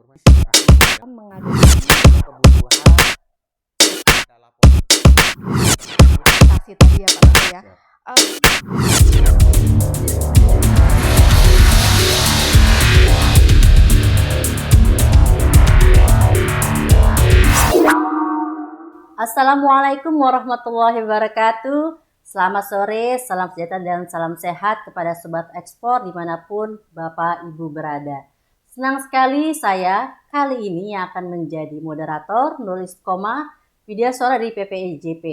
mengajukan kebutuhan kita laporan kasih tadi ya Pak Lala ya. Assalamualaikum warahmatullahi wabarakatuh. Selamat sore, salam sejahtera dan salam sehat kepada Sobat Ekspor dimanapun Bapak Ibu berada. Senang sekali saya kali ini yang akan menjadi moderator nulis koma video suara di PPIJP.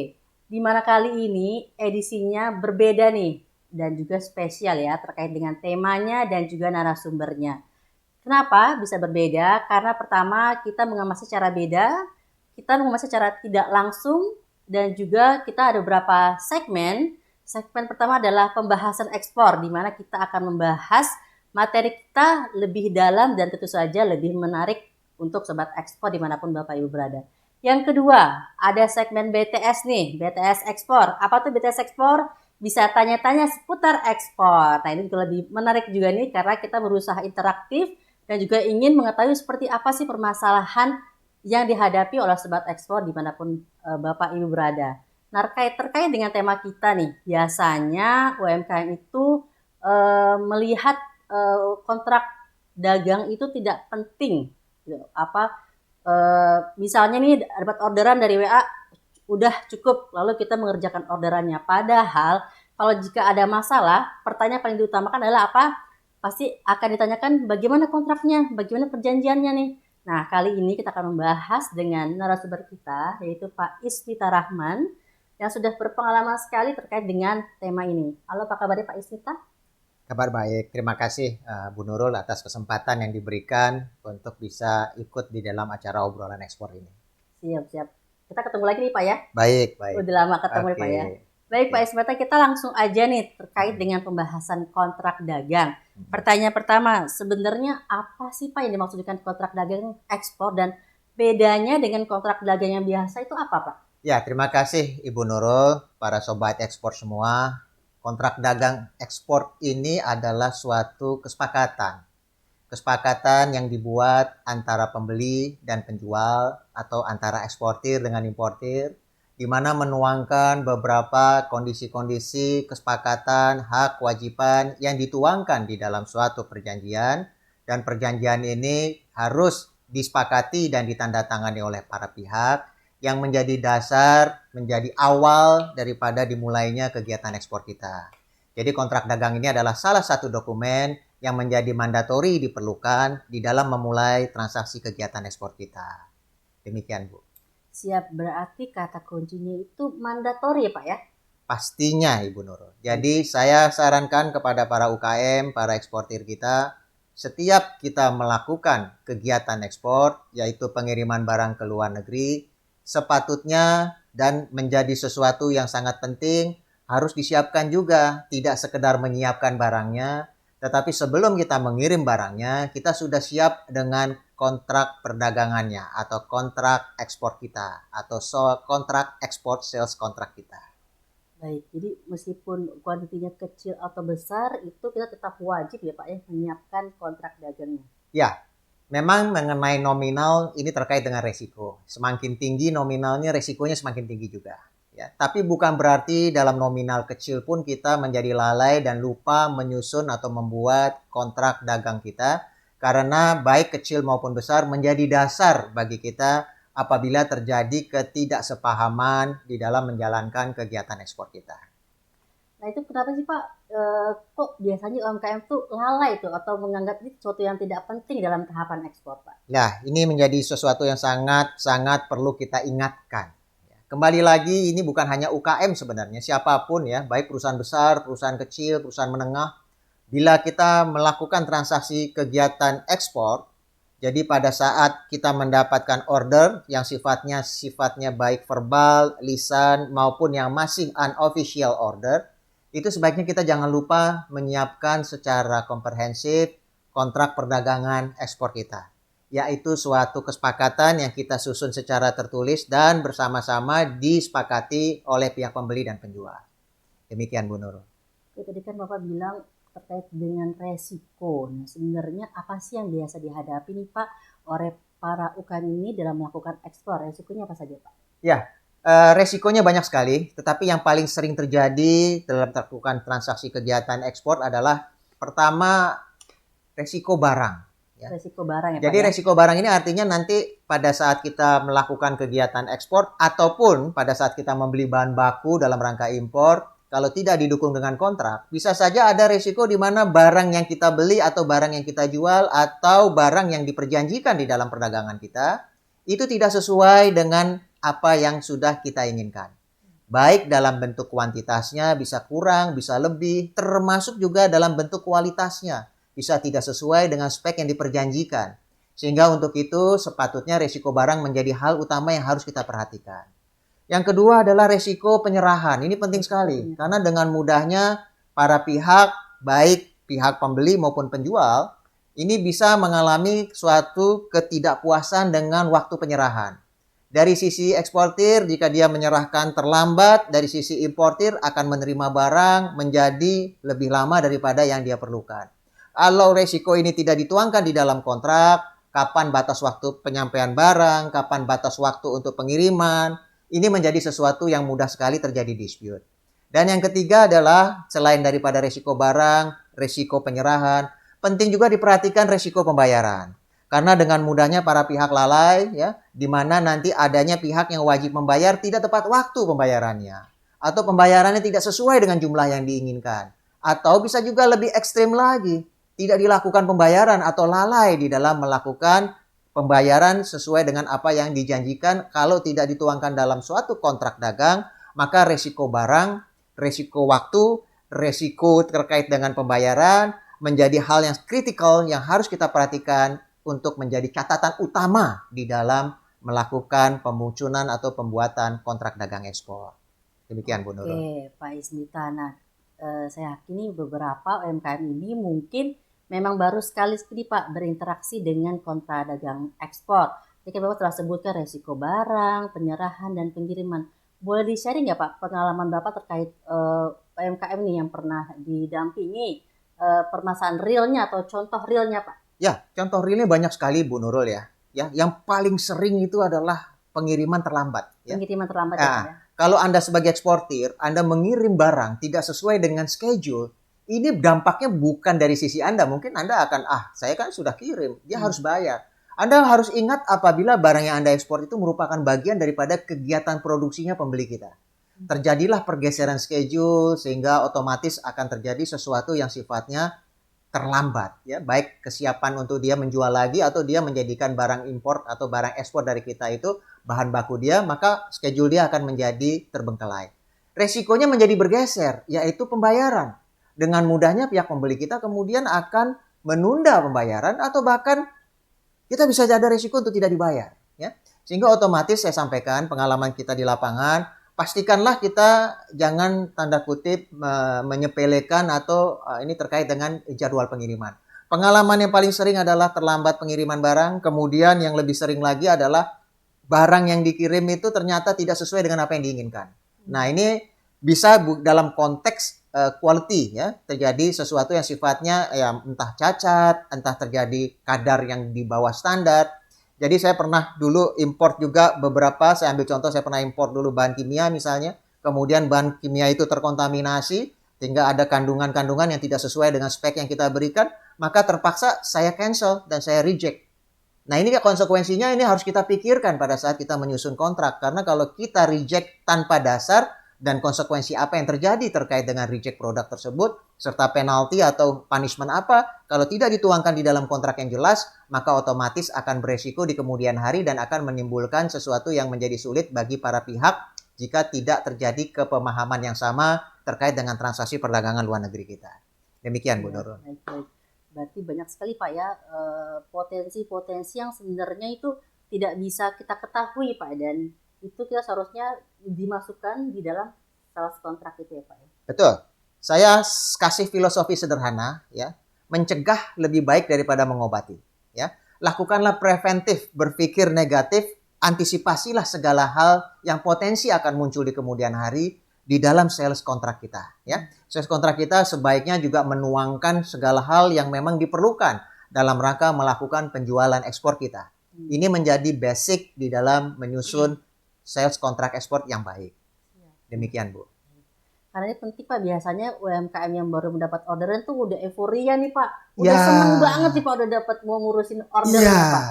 Di mana kali ini edisinya berbeda nih dan juga spesial ya terkait dengan temanya dan juga narasumbernya. Kenapa bisa berbeda? Karena pertama kita mengemas secara beda, kita mengemas secara tidak langsung dan juga kita ada beberapa segmen. Segmen pertama adalah pembahasan ekspor di mana kita akan membahas materi kita lebih dalam dan tentu saja lebih menarik untuk Sobat Ekspor dimanapun Bapak Ibu berada. Yang kedua, ada segmen BTS nih, BTS Ekspor. Apa tuh BTS Ekspor? Bisa tanya-tanya seputar ekspor. Nah ini juga lebih menarik juga nih karena kita berusaha interaktif dan juga ingin mengetahui seperti apa sih permasalahan yang dihadapi oleh Sobat Ekspor dimanapun Bapak Ibu berada. Nah terkait dengan tema kita nih, biasanya UMKM itu melihat kontrak dagang itu tidak penting. Misalnya nih dapat orderan dari WA udah cukup, lalu kita mengerjakan orderannya. Padahal kalau jika ada masalah, pertanyaan paling diutamakan adalah apa? Pasti akan ditanyakan bagaimana kontraknya, bagaimana perjanjiannya nih. Nah kali ini kita akan membahas dengan narasumber kita yaitu Pak Ismita Rahman yang sudah berpengalaman sekali terkait dengan tema ini. Halo, apa kabarnya Pak Ismita? Kabar baik, terima kasih Bu Nurul atas kesempatan yang diberikan untuk bisa ikut di dalam acara obrolan ekspor ini. Siap. Kita ketemu lagi nih Pak ya? Baik. Udah lama ketemu nih Pak ya? Baik Pak Ismita, kita langsung aja nih terkait dengan pembahasan kontrak dagang. Pertanyaan pertama, sebenarnya apa sih Pak yang dimaksud dengan kontrak dagang ekspor dan bedanya dengan kontrak dagang yang biasa itu apa Pak? Ya, terima kasih Ibu Nurul, para sobat ekspor semua. Kontrak dagang ekspor ini adalah suatu kesepakatan yang dibuat antara pembeli dan penjual atau antara eksportir dengan importir, di mana menuangkan beberapa kondisi-kondisi kesepakatan, hak, kewajiban yang dituangkan di dalam suatu perjanjian, dan perjanjian ini harus disepakati dan ditandatangani oleh para pihak yang menjadi dasar, menjadi awal daripada dimulainya kegiatan ekspor kita. Jadi kontrak dagang ini adalah salah satu dokumen yang menjadi mandatori diperlukan di dalam memulai transaksi kegiatan ekspor kita. Demikian Bu. Siap, berarti kata kuncinya itu mandatori ya Pak ya? Pastinya Ibu Nurul. Jadi saya sarankan kepada para UKM, para eksportir kita, setiap kita melakukan kegiatan ekspor, yaitu pengiriman barang ke luar negeri, sepatutnya dan menjadi sesuatu yang sangat penting, harus disiapkan juga. Tidak sekedar menyiapkan barangnya, tetapi sebelum kita mengirim barangnya, kita sudah siap dengan kontrak perdagangannya atau kontrak ekspor kita atau kontrak ekspor sales kontrak kita. Baik, jadi meskipun kuantitinya kecil atau besar, itu kita tetap wajib ya Pak ya menyiapkan kontrak dagangnya. Ya, memang mengenai nominal ini terkait dengan resiko. Semakin tinggi nominalnya, resikonya semakin tinggi juga. Ya, tapi bukan berarti dalam nominal kecil pun kita menjadi lalai dan lupa menyusun atau membuat kontrak dagang kita. Karena baik kecil maupun besar menjadi dasar bagi kita apabila terjadi ketidaksepahaman di dalam menjalankan kegiatan ekspor kita. Nah itu kenapa sih Pak, kok biasanya UMKM tuh lalai tuh atau menganggap ini sesuatu yang tidak penting dalam tahapan ekspor Pak? Nah, ini menjadi sesuatu yang sangat perlu kita ingatkan. Kembali lagi, ini bukan hanya UKM sebenarnya, siapapun ya, baik perusahaan besar, perusahaan kecil, perusahaan menengah. Bila kita melakukan transaksi kegiatan ekspor, jadi pada saat kita mendapatkan order yang sifatnya baik verbal, lisan, maupun yang masih unofficial order, itu sebaiknya kita jangan lupa menyiapkan secara komprehensif kontrak perdagangan ekspor kita, yaitu suatu kesepakatan yang kita susun secara tertulis dan bersama-sama disepakati oleh pihak pembeli dan penjual. Demikian Bu Nurul. Tadi kan Bapak bilang terkait dengan resiko. Nah sebenarnya apa sih yang biasa dihadapi nih Pak oleh para UKM ini dalam melakukan ekspor? Resikonya apa saja, Pak? Ya, resikonya banyak sekali, tetapi yang paling sering terjadi dalam melakukan transaksi kegiatan ekspor adalah pertama resiko barang. Ya. Resiko barang ya, Pak Jadi ya? resiko barang ini artinya nanti pada saat kita melakukan kegiatan ekspor ataupun pada saat kita membeli bahan baku dalam rangka impor, kalau tidak didukung dengan kontrak, bisa saja ada resiko di mana barang yang kita beli atau barang yang kita jual atau barang yang diperjanjikan di dalam perdagangan kita, itu tidak sesuai dengan apa yang sudah kita inginkan. Baik dalam bentuk kuantitasnya bisa kurang, bisa lebih, termasuk juga dalam bentuk kualitasnya. Bisa tidak sesuai dengan spek yang diperjanjikan. Sehingga untuk itu sepatutnya resiko barang menjadi hal utama yang harus kita perhatikan. Yang kedua adalah resiko penyerahan. Ini penting sekali. Karena dengan mudahnya para pihak, baik pihak pembeli maupun penjual, ini bisa mengalami suatu ketidakpuasan dengan waktu penyerahan. Dari sisi eksportir, jika dia menyerahkan terlambat, dari sisi importir akan menerima barang menjadi lebih lama daripada yang dia perlukan. Kalau resiko ini tidak dituangkan di dalam kontrak, kapan batas waktu penyampaian barang, kapan batas waktu untuk pengiriman, ini menjadi sesuatu yang mudah sekali terjadi dispute. Dan yang ketiga adalah selain daripada resiko barang, resiko penyerahan, penting juga diperhatikan resiko pembayaran. Karena dengan mudahnya para pihak lalai, ya, di mana nanti adanya pihak yang wajib membayar tidak tepat waktu pembayarannya, atau pembayarannya tidak sesuai dengan jumlah yang diinginkan, atau bisa juga lebih ekstrim lagi, tidak dilakukan pembayaran atau lalai di dalam melakukan pembayaran sesuai dengan apa yang dijanjikan. Kalau tidak dituangkan dalam suatu kontrak dagang, maka resiko barang, resiko waktu, resiko terkait dengan pembayaran menjadi hal yang kritikal yang harus kita perhatikan untuk menjadi catatan utama di dalam melakukan pemunculan atau pembuatan kontrak dagang ekspor. Demikian Bu Nurul. Oke, Pak Ismita. Nah, saya yakini beberapa UMKM ini mungkin memang baru sekali Pak berinteraksi dengan kontrak dagang ekspor. Jadi Bapak telah sebutkan resiko barang, penyerahan, dan pengiriman. Boleh di-sharing nggak Pak pengalaman Bapak terkait UMKM ini yang pernah didampingi, permasalahan realnya atau contoh realnya Pak? Ya, contoh realnya banyak sekali Bu Nurul ya. Ya, yang paling sering itu adalah pengiriman terlambat. Ya. Pengiriman terlambat Nah, ya Pak ya? kalau Anda sebagai eksportir, Anda mengirim barang tidak sesuai dengan schedule, ini dampaknya bukan dari sisi Anda. Mungkin Anda akan, saya kan sudah kirim, dia harus bayar. Anda harus ingat apabila barang yang Anda ekspor itu merupakan bagian daripada kegiatan produksinya pembeli kita. Terjadilah pergeseran schedule sehingga otomatis akan terjadi sesuatu yang sifatnya terlambat. Ya, baik kesiapan untuk dia menjual lagi atau dia menjadikan barang impor atau barang ekspor dari kita itu bahan baku dia, maka schedule dia akan menjadi terbengkelai. Resikonya menjadi bergeser, yaitu pembayaran. Dengan mudahnya pihak pembeli kita kemudian akan menunda pembayaran atau bahkan kita bisa ada resiko untuk tidak dibayar. Ya. Sehingga otomatis saya sampaikan pengalaman kita di lapangan, pastikanlah kita jangan tanda kutip menyepelekan atau ini terkait dengan jadwal pengiriman. Pengalaman yang paling sering adalah terlambat pengiriman barang, kemudian yang lebih sering lagi adalah barang yang dikirim itu ternyata tidak sesuai dengan apa yang diinginkan. Nah, ini bisa dalam konteks quality ya, terjadi sesuatu yang sifatnya ya entah cacat, entah terjadi kadar yang di bawah standar. Jadi saya pernah dulu import juga beberapa, saya ambil contoh saya pernah import dulu bahan kimia misalnya, kemudian bahan kimia itu terkontaminasi sehingga ada kandungan-kandungan yang tidak sesuai dengan spek yang kita berikan, maka terpaksa saya cancel dan saya reject. Nah, ini konsekuensinya ini harus kita pikirkan pada saat kita menyusun kontrak, karena kalau kita reject tanpa dasar dan konsekuensi apa yang terjadi terkait dengan reject produk tersebut serta penalti atau punishment apa kalau tidak dituangkan di dalam kontrak yang jelas, maka otomatis akan beresiko di kemudian hari dan akan menimbulkan sesuatu yang menjadi sulit bagi para pihak jika tidak terjadi kepemahaman yang sama terkait dengan transaksi perdagangan luar negeri kita. Demikian Bu Nurul. Berarti banyak sekali Pak ya potensi-potensi yang sebenarnya itu tidak bisa kita ketahui Pak, dan itu kita seharusnya dimasukkan di dalam sales kontrak itu ya Pak ya. Betul. Saya kasih filosofi sederhana ya, mencegah lebih baik daripada mengobati ya. Lakukanlah preventif, berpikir negatif, antisipasilah segala hal yang potensi akan muncul di kemudian hari di dalam sales kontrak kita ya. Sales kontrak kita sebaiknya juga menuangkan segala hal yang memang diperlukan dalam rangka melakukan penjualan ekspor kita. Ini menjadi basic di dalam menyusun sales kontrak ekspor yang baik. Demikian, Bu. Karena ini penting Pak, biasanya UMKM yang baru mendapat orderan tuh udah euforia nih Pak. Udah Ya. seneng banget nih Pak udah dapat mau ngurusin ordernya Pak.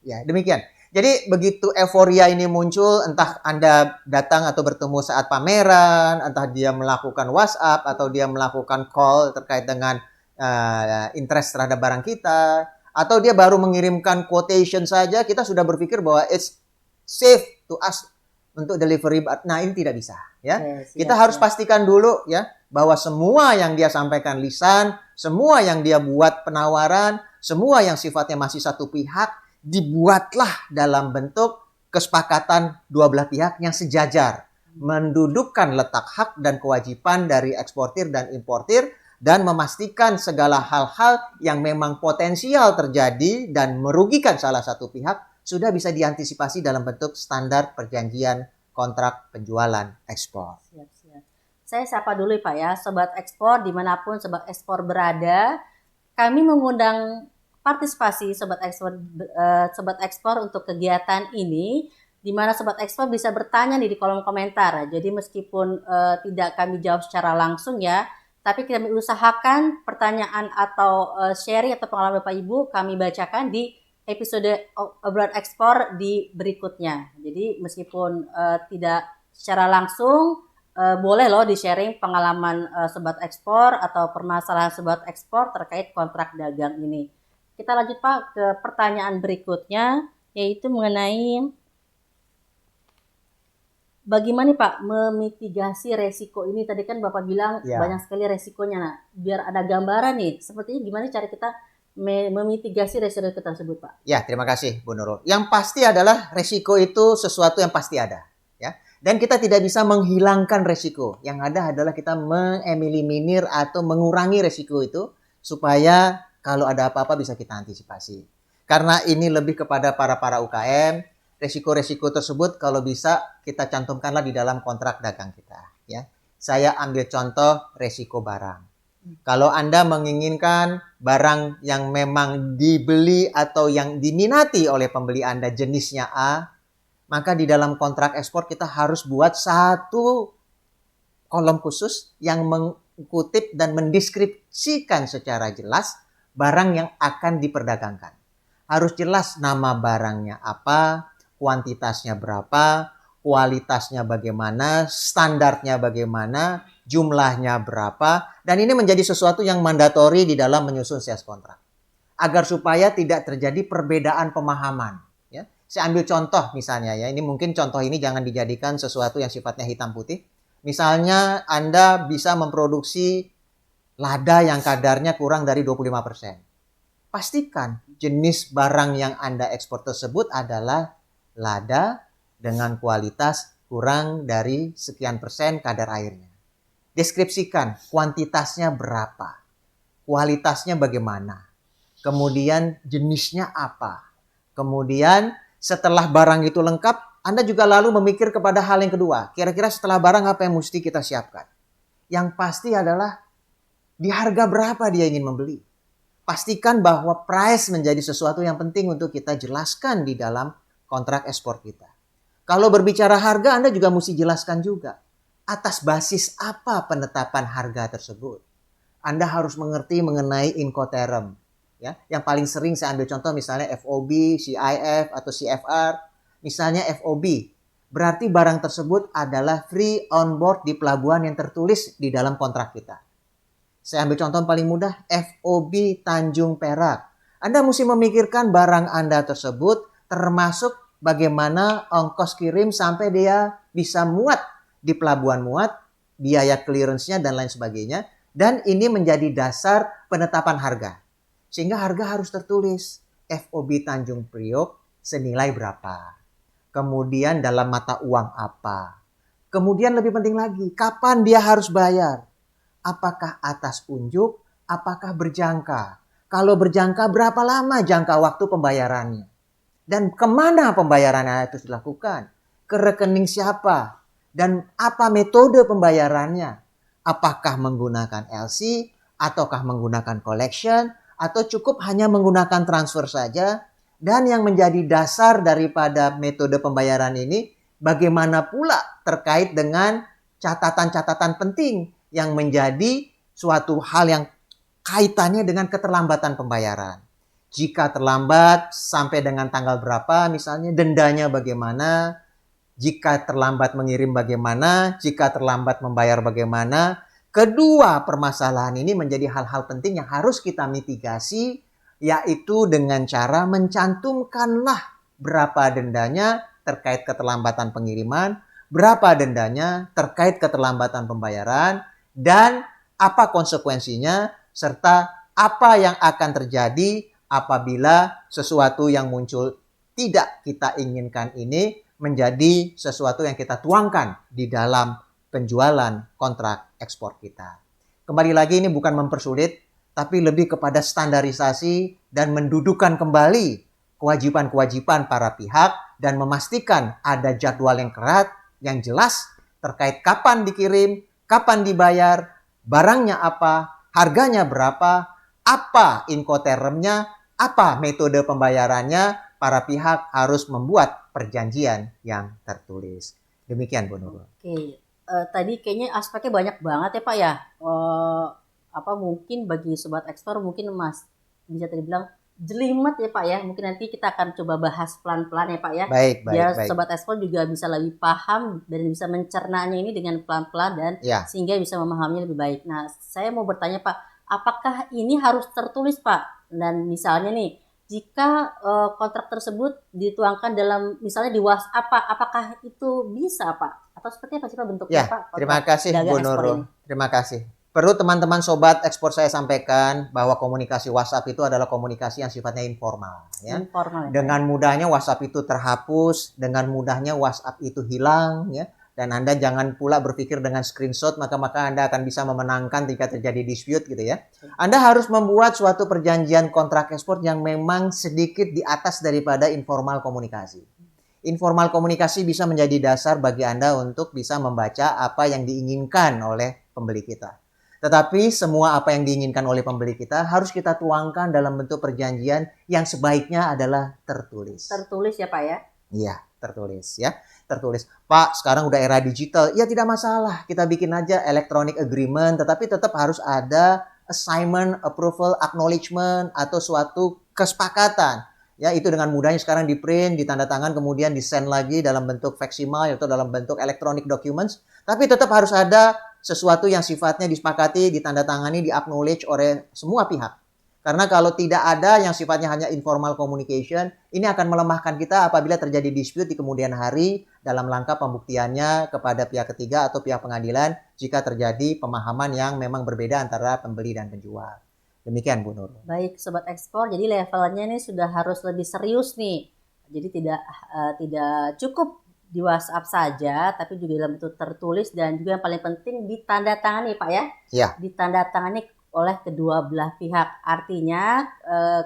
Ya, demikian. Jadi begitu euforia ini muncul, entah Anda datang atau bertemu saat pameran, entah dia melakukan WhatsApp atau dia melakukan call terkait dengan interest terhadap barang kita, atau dia baru mengirimkan quotation saja, kita sudah berpikir bahwa it's safe to us untuk delivery. Nah, ini tidak bisa, ya. Kita harus pastikan dulu ya bahwa semua yang dia sampaikan lisan, semua yang dia buat penawaran, semua yang sifatnya masih satu pihak dibuatlah dalam bentuk kesepakatan dua belah pihak yang sejajar, mendudukkan letak hak dan kewajiban dari eksportir dan importir, dan memastikan segala hal-hal yang memang potensial terjadi dan merugikan salah satu pihak sudah bisa diantisipasi dalam bentuk standar perjanjian kontrak penjualan ekspor. Siap. Saya sapa dulu Pak ya, Sobat Ekspor dimanapun Sobat Ekspor berada, kami mengundang partisipasi Sobat Ekspor untuk kegiatan ini, di mana Sobat Ekspor bisa bertanya nih di kolom komentar. Jadi meskipun tidak kami jawab secara langsung ya, tapi kami usahakan pertanyaan atau sharing atau pengalaman Bapak Ibu kami bacakan di episode obrolan ekspor di berikutnya. Jadi meskipun tidak secara langsung, boleh loh di-sharing pengalaman Sobat Ekspor atau permasalahan Sobat Ekspor terkait kontrak dagang ini. Kita lanjut Pak ke pertanyaan berikutnya, yaitu mengenai bagaimana Pak memitigasi resiko ini. Tadi kan Bapak bilang banyak sekali resikonya. Nah, biar ada gambaran nih, sepertinya gimana cara kita memitigasi resiko tersebut Pak? Ya, terima kasih Bu Nurul. Yang pasti adalah resiko itu sesuatu yang pasti ada. Ya. Dan kita tidak bisa menghilangkan resiko. Yang ada adalah kita mengeliminir atau mengurangi resiko itu supaya kalau ada apa-apa bisa kita antisipasi. Karena ini lebih kepada para UKM, resiko-resiko tersebut kalau bisa kita cantumkanlah di dalam kontrak dagang kita. Ya. Saya ambil contoh resiko barang. Kalau Anda menginginkan barang yang memang dibeli atau yang diminati oleh pembeli Anda jenisnya A, maka di dalam kontrak ekspor kita harus buat satu kolom khusus yang mengutip dan mendeskripsikan secara jelas barang yang akan diperdagangkan. Harus jelas nama barangnya apa, kuantitasnya berapa, kualitasnya bagaimana, standarnya bagaimana, jumlahnya berapa, dan ini menjadi sesuatu yang mandatori di dalam menyusun sales kontrak. Agar supaya tidak terjadi perbedaan pemahaman. Ya. Saya ambil contoh misalnya ya, ini mungkin contoh ini jangan dijadikan sesuatu yang sifatnya hitam putih. Misalnya Anda bisa memproduksi lada yang kadarnya kurang dari 25%. Pastikan jenis barang yang Anda ekspor tersebut adalah lada dengan kualitas kurang dari sekian persen kadar airnya. Deskripsikan kuantitasnya berapa, kualitasnya bagaimana, kemudian jenisnya apa. Kemudian setelah barang itu lengkap, Anda juga lalu memikir kepada hal yang kedua. Kira-kira setelah barang apa yang mesti kita siapkan? Yang pasti adalah di harga berapa dia ingin membeli. Pastikan bahwa price menjadi sesuatu yang penting untuk kita jelaskan di dalam kontrak ekspor kita. Kalau berbicara harga, Anda juga mesti jelaskan juga. Atas basis apa penetapan harga tersebut? Anda harus mengerti mengenai Incoterm. Ya, yang paling sering saya ambil contoh misalnya FOB, CIF, atau CFR. Misalnya FOB, berarti barang tersebut adalah free on board di pelabuhan yang tertulis di dalam kontrak kita. Saya ambil contoh paling mudah, FOB Tanjung Perak. Anda mesti memikirkan barang Anda tersebut termasuk bagaimana ongkos kirim sampai dia bisa muat di pelabuhan muat, biaya clearance-nya dan lain sebagainya. Dan ini menjadi dasar penetapan harga. Sehingga harga harus tertulis FOB Tanjung Priok senilai berapa. Kemudian dalam mata uang apa. Kemudian lebih penting lagi, kapan dia harus bayar. Apakah atas unjuk, apakah berjangka. Kalau berjangka berapa lama jangka waktu pembayarannya. Dan kemana pembayarannya itu dilakukan. Ke rekening siapa. Dan apa metode pembayarannya. Apakah menggunakan LC, ataukah menggunakan collection, atau cukup hanya menggunakan transfer saja. Dan yang menjadi dasar daripada metode pembayaran ini, bagaimana pula terkait dengan catatan-catatan penting yang menjadi suatu hal yang kaitannya dengan keterlambatan pembayaran. Jika terlambat sampai dengan tanggal berapa misalnya, dendanya bagaimana, jika terlambat mengirim bagaimana, jika terlambat membayar bagaimana. Kedua permasalahan ini menjadi hal-hal penting yang harus kita mitigasi, yaitu dengan cara mencantumkanlah berapa dendanya terkait keterlambatan pengiriman, berapa dendanya terkait keterlambatan pembayaran, dan apa konsekuensinya, serta apa yang akan terjadi apabila sesuatu yang muncul tidak kita inginkan ini menjadi sesuatu yang kita tuangkan di dalam penjualan kontrak ekspor kita. Kembali lagi, ini bukan mempersulit, tapi lebih kepada standarisasi dan mendudukan kembali kewajiban-kewajiban para pihak dan memastikan ada jadwal yang kerat, yang jelas terkait kapan dikirim, kapan dibayar, barangnya apa, harganya berapa, apa incotermnya, apa metode pembayarannya. Para pihak harus membuat perjanjian yang tertulis. Demikian Bu Nurul. Oke, tadi kayaknya aspeknya banyak banget ya Pak ya. Mungkin bagi sobat ekspor mungkin Mas bisa tadi bilang jelimet ya Pak ya. Mungkin nanti kita akan coba bahas pelan-pelan ya Pak ya. Baik. Biar sobat ekspor juga bisa lebih paham dan bisa mencernanya ini dengan pelan-pelan dan sehingga bisa memahaminya lebih baik. Nah, saya mau bertanya Pak, apakah ini harus tertulis Pak? Dan misalnya nih, jika kontrak tersebut dituangkan dalam misalnya di WhatsApp Pak, apakah itu bisa Pak? Atau seperti apa sih Pak bentuknya Pak? Terima kasih Bu Nurul. Terima kasih. Perlu teman-teman sobat ekspor saya sampaikan bahwa komunikasi WhatsApp itu adalah komunikasi yang sifatnya informal. Ya. Informal. Dengan mudahnya WhatsApp itu terhapus, dengan mudahnya WhatsApp itu hilang, ya. Dan Anda jangan pula berpikir dengan screenshot maka Anda akan bisa memenangkan jika terjadi dispute gitu ya. Anda harus membuat suatu perjanjian kontrak ekspor yang memang sedikit di atas daripada informal komunikasi. Informal komunikasi bisa menjadi dasar bagi Anda untuk bisa membaca apa yang diinginkan oleh pembeli kita. Tetapi semua apa yang diinginkan oleh pembeli kita harus kita tuangkan dalam bentuk perjanjian yang sebaiknya adalah tertulis. Tertulis ya Pak ya? Iya, tertulis ya. Tertulis, Pak, sekarang udah era digital. Ya tidak masalah, kita bikin aja electronic agreement, tetapi tetap harus ada assignment, approval, acknowledgement, atau suatu kesepakatan. Ya, itu dengan mudahnya sekarang di print, ditanda tangan, kemudian di send lagi dalam bentuk facsimile atau dalam bentuk electronic documents. Tapi tetap harus ada sesuatu yang sifatnya disepakati, ditandatangani, di-acknowledge oleh semua pihak. Karena kalau tidak ada yang sifatnya hanya informal communication, ini akan melemahkan kita apabila terjadi dispute di kemudian hari dalam langkah pembuktiannya kepada pihak ketiga atau pihak pengadilan jika terjadi pemahaman yang memang berbeda antara pembeli dan penjual. Demikian Bu Nur. Baik sobat ekspor, jadi levelnya ini sudah harus lebih serius nih. Jadi tidak cukup di WhatsApp saja, tapi juga dalam bentuk tertulis dan juga yang paling penting ditandatangani Pak ya. Ya. Ditandatangani oleh kedua belah pihak. Artinya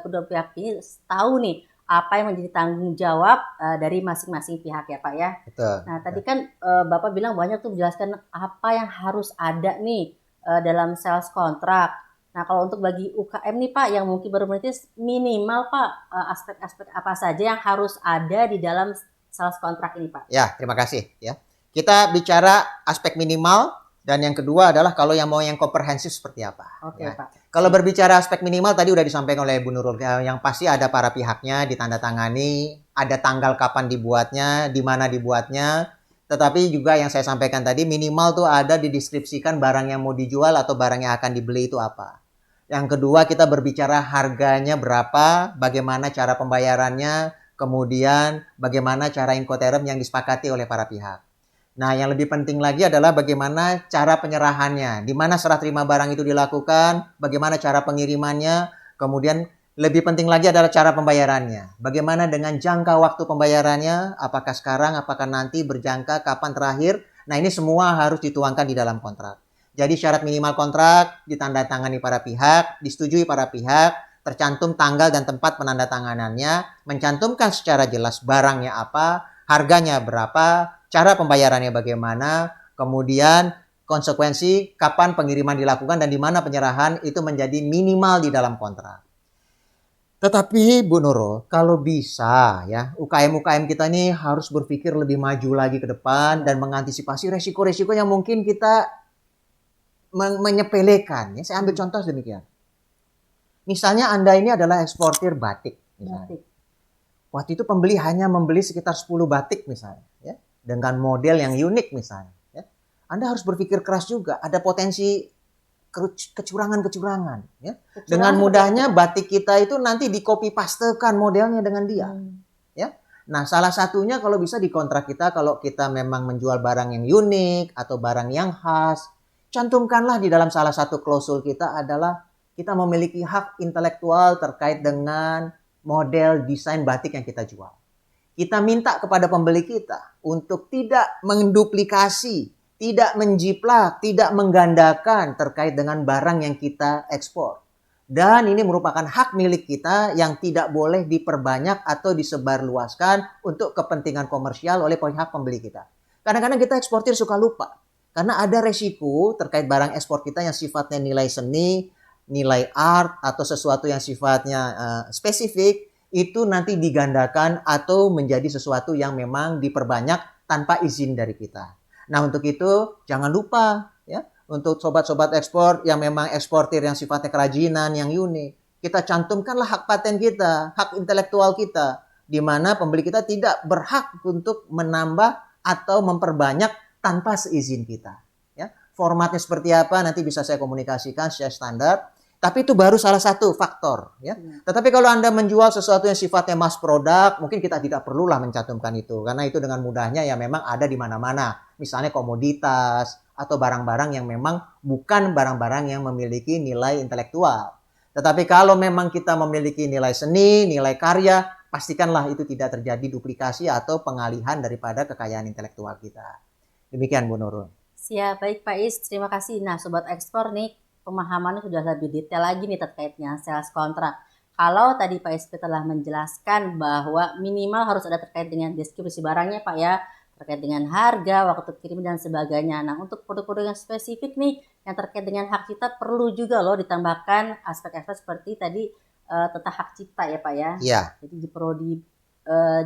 kedua pihak ini tahu nih apa yang menjadi tanggung jawab dari masing-masing pihak ya Pak ya. Betul. Nah tadi kan Bapak bilang banyak tuh menjelaskan apa yang harus ada nih dalam sales kontrak. Nah kalau untuk bagi UKM nih Pak yang mungkin baru menitis, minimal Pak aspek-aspek apa saja yang harus ada di dalam sales kontrak ini Pak? Ya, terima kasih ya. Kita bicara aspek minimal. Dan yang kedua adalah kalau yang mau yang komprehensif seperti apa. Oke, ya. Pak. Kalau berbicara aspek minimal tadi udah disampaikan oleh Bu Nurul. Yang pasti ada para pihaknya, ditandatangani, ada tanggal kapan dibuatnya, di mana dibuatnya. Tetapi juga yang saya sampaikan tadi minimal tuh ada dideskripsikan barang yang mau dijual atau barang yang akan dibeli itu apa. Yang kedua kita berbicara harganya berapa, bagaimana cara pembayarannya, kemudian bagaimana cara incoterm yang disepakati oleh para pihak. Nah, yang lebih penting lagi adalah bagaimana cara penyerahannya, di mana serah terima barang itu dilakukan, bagaimana cara pengirimannya, kemudian lebih penting lagi adalah cara pembayarannya. Bagaimana dengan jangka waktu pembayarannya, apakah sekarang, apakah nanti, berjangka, kapan terakhir. Nah, ini semua harus dituangkan di dalam kontrak. Jadi syarat minimal kontrak ditandatangani para pihak, disetujui para pihak, tercantum tanggal dan tempat penandatanganannya, mencantumkan secara jelas barangnya apa, harganya berapa, cara pembayarannya bagaimana, kemudian konsekuensi kapan pengiriman dilakukan dan di mana penyerahan itu menjadi minimal di dalam kontrak. Tetapi Bu Nurul, kalau bisa ya, UKM-UKM kita ini harus berpikir lebih maju lagi ke depan dan mengantisipasi resiko-resiko yang mungkin kita menyepelekan. Ya, saya ambil contoh demikian. Misalnya Anda ini adalah eksportir batik. Misalnya. Batik. Waktu itu pembeli hanya membeli sekitar 10 batik misalnya. Ya, dengan model yang unik misalnya. Ya. Anda harus berpikir keras juga. Ada potensi kecurangan-kecurangan. Ya. Dengan mudahnya batik kita itu nanti di copy pastekan modelnya dengan dia. Ya. Nah, salah satunya kalau bisa di kontrak kita, kalau kita memang menjual barang yang unik atau barang yang khas, cantumkanlah di dalam salah satu klausul kita adalah kita memiliki hak intelektual terkait dengan model desain batik yang kita jual. Kita minta kepada pembeli kita untuk tidak menduplikasi, tidak menjiplak, tidak menggandakan terkait dengan barang yang kita ekspor. Dan ini merupakan hak milik kita yang tidak boleh diperbanyak atau disebarluaskan untuk kepentingan komersial oleh pihak pembeli kita. Kadang-kadang kita eksportir suka lupa. Karena ada resiko terkait barang ekspor kita yang sifatnya nilai seni, nilai art, atau sesuatu yang sifatnya spesifik, itu nanti digandakan atau menjadi sesuatu yang memang diperbanyak tanpa izin dari kita. Nah, untuk itu jangan lupa ya, untuk sobat-sobat ekspor yang memang eksportir yang sifatnya kerajinan, yang unik, kita cantumkanlah hak paten kita, hak intelektual kita, di mana pembeli kita tidak berhak untuk menambah atau memperbanyak tanpa seizin kita. Ya, formatnya seperti apa nanti bisa saya komunikasikan secara standar. Tapi itu baru salah satu faktor. Ya. Tetapi kalau Anda menjual sesuatu yang sifatnya mass product, mungkin kita tidak perlulah mencantumkan itu. Karena itu dengan mudahnya ya memang ada di mana-mana. Misalnya komoditas atau barang-barang yang memang bukan barang-barang yang memiliki nilai intelektual. Tetapi kalau memang kita memiliki nilai seni, nilai karya, pastikanlah itu tidak terjadi duplikasi atau pengalihan daripada kekayaan intelektual kita. Demikian Bu Nurul. Siap, baik Pak Is. Terima kasih. Nah, Sobat Ekspor nih, pemahamannya sudah lebih detail lagi nih terkaitnya sales kontrak. Kalau tadi Pak SP telah menjelaskan bahwa minimal harus ada terkait dengan deskripsi barangnya Pak ya, terkait dengan harga, waktu kirim dan sebagainya. Nah, untuk produk-produk yang spesifik nih yang terkait dengan hak cipta perlu juga loh ditambahkan aspek-aspek seperti tadi tentang hak cipta ya Pak ya. Iya. Jadi perlu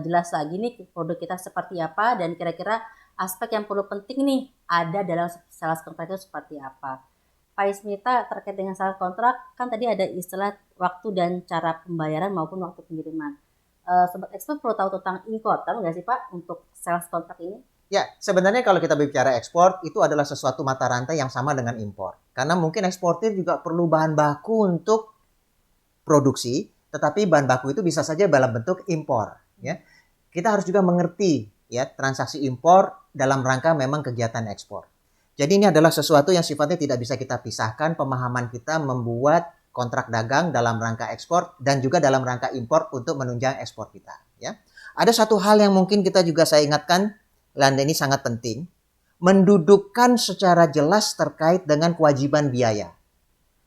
jelas lagi nih produk kita seperti apa dan kira-kira aspek yang perlu penting nih ada dalam sales kontrak itu seperti apa. Pak Ismita terkait dengan sales kontrak kan tadi ada istilah waktu dan cara pembayaran maupun waktu pengiriman. Sobat Ekspor perlu tahu tentang Incoterm nggak sih Pak untuk sales kontrak ini? Ya, sebenarnya kalau kita bicara ekspor, itu adalah sesuatu mata rantai yang sama dengan impor. Karena mungkin eksportir juga perlu bahan baku untuk produksi, tetapi bahan baku itu bisa saja dalam bentuk impor. Ya, kita harus juga mengerti ya transaksi impor dalam rangka memang kegiatan ekspor. Jadi ini adalah sesuatu yang sifatnya tidak bisa kita pisahkan. Pemahaman kita membuat kontrak dagang dalam rangka ekspor dan juga dalam rangka impor untuk menunjang ekspor kita. Ya, ada satu hal yang mungkin kita juga saya ingatkan, dan ini sangat penting, mendudukkan secara jelas terkait dengan kewajiban biaya.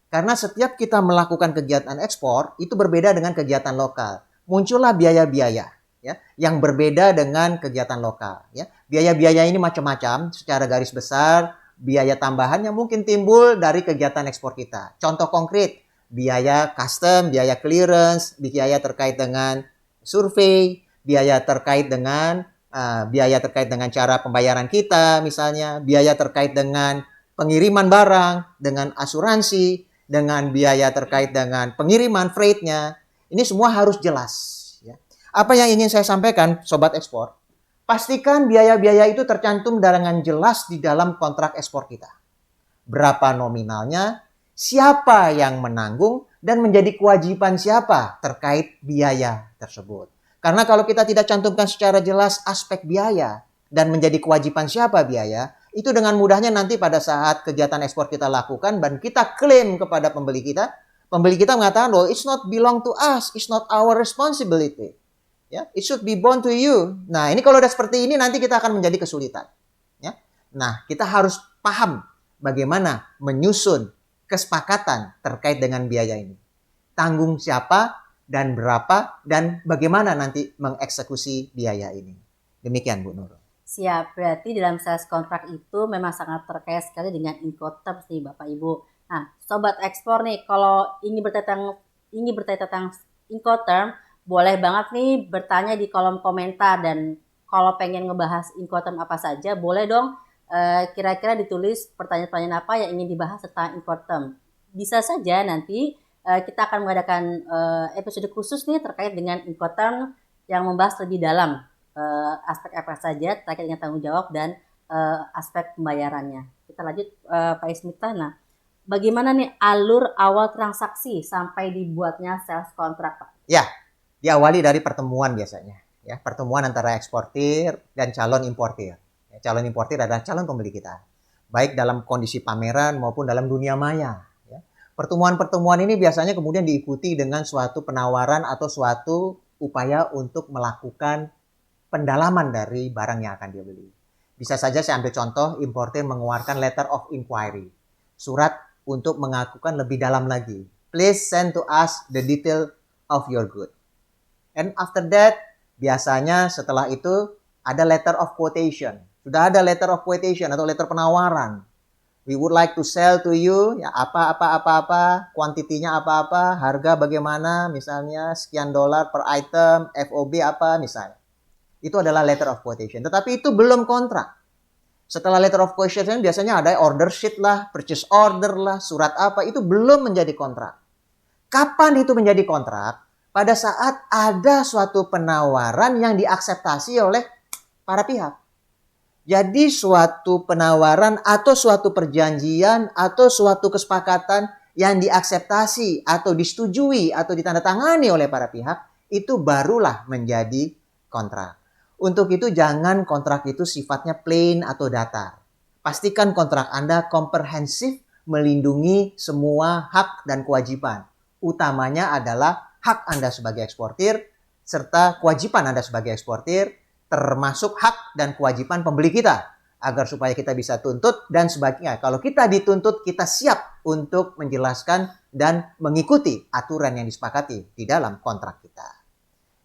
Karena setiap kita melakukan kegiatan ekspor itu berbeda dengan kegiatan lokal. Muncullah biaya-biaya ya yang berbeda dengan kegiatan lokal ya. Biaya-biaya ini macam-macam secara garis besar, biaya tambahan yang mungkin timbul dari kegiatan ekspor kita. Contoh konkret, biaya custom, biaya clearance, biaya terkait dengan survei, biaya terkait dengan cara pembayaran kita misalnya, biaya terkait dengan pengiriman barang, dengan asuransi, dengan biaya terkait dengan pengiriman freight-nya. Ini semua harus jelas. Ya. Apa yang ingin saya sampaikan, Sobat Ekspor, pastikan biaya-biaya itu tercantum dengan jelas di dalam kontrak ekspor kita. Berapa nominalnya, siapa yang menanggung, dan menjadi kewajiban siapa terkait biaya tersebut. Karena kalau kita tidak cantumkan secara jelas aspek biaya dan menjadi kewajiban siapa biaya, itu dengan mudahnya nanti pada saat kegiatan ekspor kita lakukan dan kita klaim kepada pembeli kita mengatakan, oh, it's not belong to us, it's not our responsibility. Ya, it should be born to you. Nah, ini kalau udah seperti ini nanti kita akan menjadi kesulitan. Ya. Nah, kita harus paham bagaimana menyusun kesepakatan terkait dengan biaya ini. Tanggung siapa dan berapa dan bagaimana nanti mengeksekusi biaya ini. Demikian Bu Nurul. Siap, berarti dalam sales kontrak itu memang sangat terkait sekali dengan Incoterm nih Bapak Ibu. Nah, Sobat Ekspor nih, kalau ingin bertanya tentang Incoterm, boleh banget nih bertanya di kolom komentar, dan kalau pengen ngebahas Incoterm apa saja, boleh dong kira-kira ditulis pertanyaan-pertanyaan apa yang ingin dibahas tentang Incoterm. Bisa saja nanti kita akan mengadakan episode khusus nih terkait dengan Incoterm yang membahas lebih dalam aspek apa saja terkait dengan tanggung jawab dan aspek pembayarannya. Kita lanjut Pak Ismita. Nah, bagaimana nih alur awal transaksi sampai dibuatnya sales kontrak, Pak? Ya, diawali dari pertemuan biasanya. Ya, pertemuan antara eksportir dan calon importir. Ya, calon importir adalah calon pembeli kita, baik dalam kondisi pameran maupun dalam dunia maya. Ya. Pertemuan-pertemuan ini biasanya kemudian diikuti dengan suatu penawaran atau suatu upaya untuk melakukan pendalaman dari barang yang akan dia beli. Bisa saja saya ambil contoh, importir mengeluarkan letter of inquiry, surat untuk mengakukan lebih dalam lagi. Please send to us the detail of your good. And after that, biasanya setelah itu ada letter of quotation. Sudah ada letter of quotation atau letter penawaran. We would like to sell to you, ya apa, kuantitinya apa, harga bagaimana, misalnya sekian dolar per item, FOB apa misalnya. Itu adalah letter of quotation. Tetapi itu belum kontrak. Setelah letter of quotation biasanya ada order sheet lah, purchase order lah, surat apa, itu belum menjadi kontrak. Kapan itu menjadi kontrak? Pada saat ada suatu penawaran yang diakseptasi oleh para pihak. Jadi suatu penawaran atau suatu perjanjian atau suatu kesepakatan yang diakseptasi atau disetujui atau ditandatangani oleh para pihak, itu barulah menjadi kontrak. Untuk itu jangan kontrak itu sifatnya plain atau datar. Pastikan kontrak Anda komprehensif, melindungi semua hak dan kewajiban. Utamanya adalah hak Anda sebagai eksportir serta kewajiban Anda sebagai eksportir, termasuk hak dan kewajiban pembeli kita, agar supaya kita bisa tuntut dan sebagainya. Kalau kita dituntut, kita siap untuk menjelaskan dan mengikuti aturan yang disepakati di dalam kontrak kita.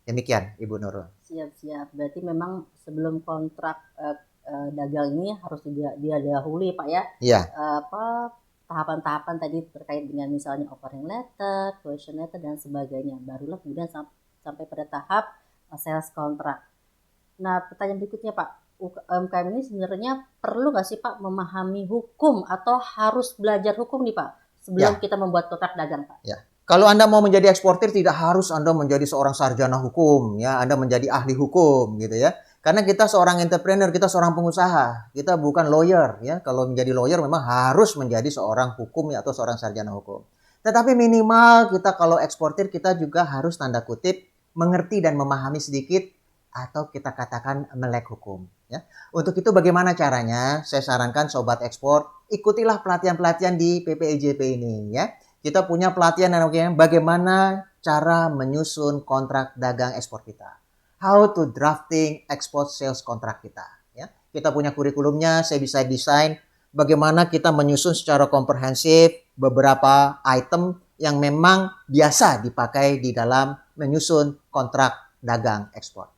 Demikian, Ibu Nurul. Siap. Berarti memang sebelum kontrak dagang ini harus dia dahului, Pak ya. Iya. Tahapan-tahapan tadi terkait dengan misalnya offering letter, question letter dan sebagainya. Barulah kemudian sampai pada tahap sales kontrak. Nah, pertanyaan berikutnya, Pak, UMKM ini sebenarnya perlu nggak sih, Pak, memahami hukum atau harus belajar hukum nih, Pak, sebelum kita membuat kontrak dagang, Pak? Ya. Kalau Anda mau menjadi eksportir, tidak harus Anda menjadi seorang sarjana hukum, ya. Anda menjadi ahli hukum, gitu ya. Karena kita seorang entrepreneur, kita seorang pengusaha, kita bukan lawyer, ya. Kalau menjadi lawyer memang harus menjadi seorang hukum ya, atau seorang sarjana hukum. Tetapi minimal kita kalau eksportir, kita juga harus tanda kutip mengerti dan memahami sedikit, atau kita katakan melek hukum. Ya. Untuk itu bagaimana caranya? Saya sarankan sobat ekspor, ikutilah pelatihan-pelatihan di PPEJP ini. Ya. Kita punya pelatihan bagaimana cara menyusun kontrak dagang ekspor kita. How to drafting export sales kontrak kita. Ya. Kita punya kurikulumnya, saya bisa desain bagaimana kita menyusun secara komprehensif beberapa item yang memang biasa dipakai di dalam menyusun kontrak dagang ekspor.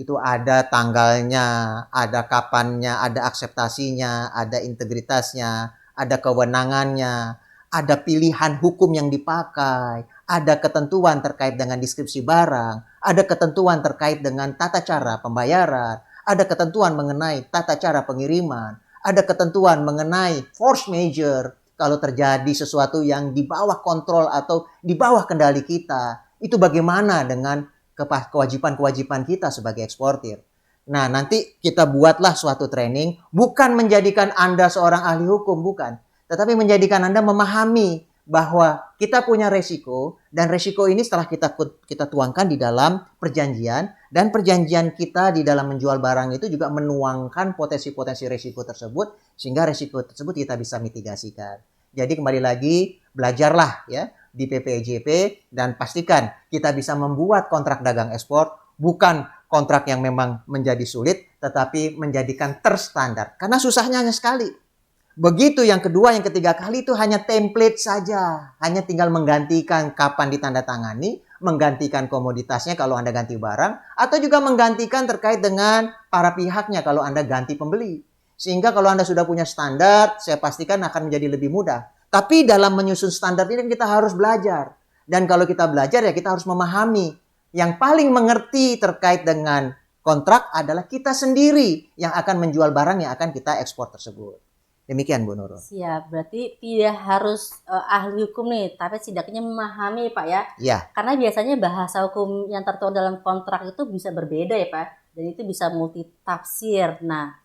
Itu ada tanggalnya, ada kapannya, ada akseptasinya, ada integritasnya, ada kewenangannya, ada pilihan hukum yang dipakai, ada ketentuan terkait dengan deskripsi barang, ada ketentuan terkait dengan tata cara pembayaran, ada ketentuan mengenai tata cara pengiriman, ada ketentuan mengenai force majeure kalau terjadi sesuatu yang di bawah kontrol atau di bawah kendali kita. Itu bagaimana dengan kewajiban-kewajiban kita sebagai eksportir. Nah, nanti kita buatlah suatu training, bukan menjadikan Anda seorang ahli hukum, bukan. Tetapi menjadikan Anda memahami bahwa kita punya resiko, dan resiko ini setelah kita tuangkan di dalam perjanjian, dan perjanjian kita di dalam menjual barang itu juga menuangkan potensi-potensi resiko tersebut, sehingga resiko tersebut kita bisa mitigasikan. Jadi kembali lagi, belajarlah ya di PPEJP dan pastikan kita bisa membuat kontrak dagang ekspor, bukan kontrak yang memang menjadi sulit, tetapi menjadikan terstandar. Karena susahnya hanya sekali. Begitu yang kedua, yang ketiga kali itu hanya template saja. Hanya tinggal menggantikan kapan ditandatangani, menggantikan komoditasnya kalau Anda ganti barang, atau juga menggantikan terkait dengan para pihaknya kalau Anda ganti pembeli. Sehingga kalau Anda sudah punya standar, saya pastikan akan menjadi lebih mudah. Tapi dalam menyusun standar ini kita harus belajar. Dan kalau kita belajar ya kita harus memahami. Yang paling mengerti terkait dengan kontrak adalah kita sendiri yang akan menjual barang yang akan kita ekspor tersebut. Demikian Bu Nurul. Siap, berarti tidak harus ahli hukum nih, tapi setidaknya memahami Pak ya. Ya. Karena biasanya bahasa hukum yang tertuang dalam kontrak itu bisa berbeda ya Pak, dan itu bisa multitafsir. Nah,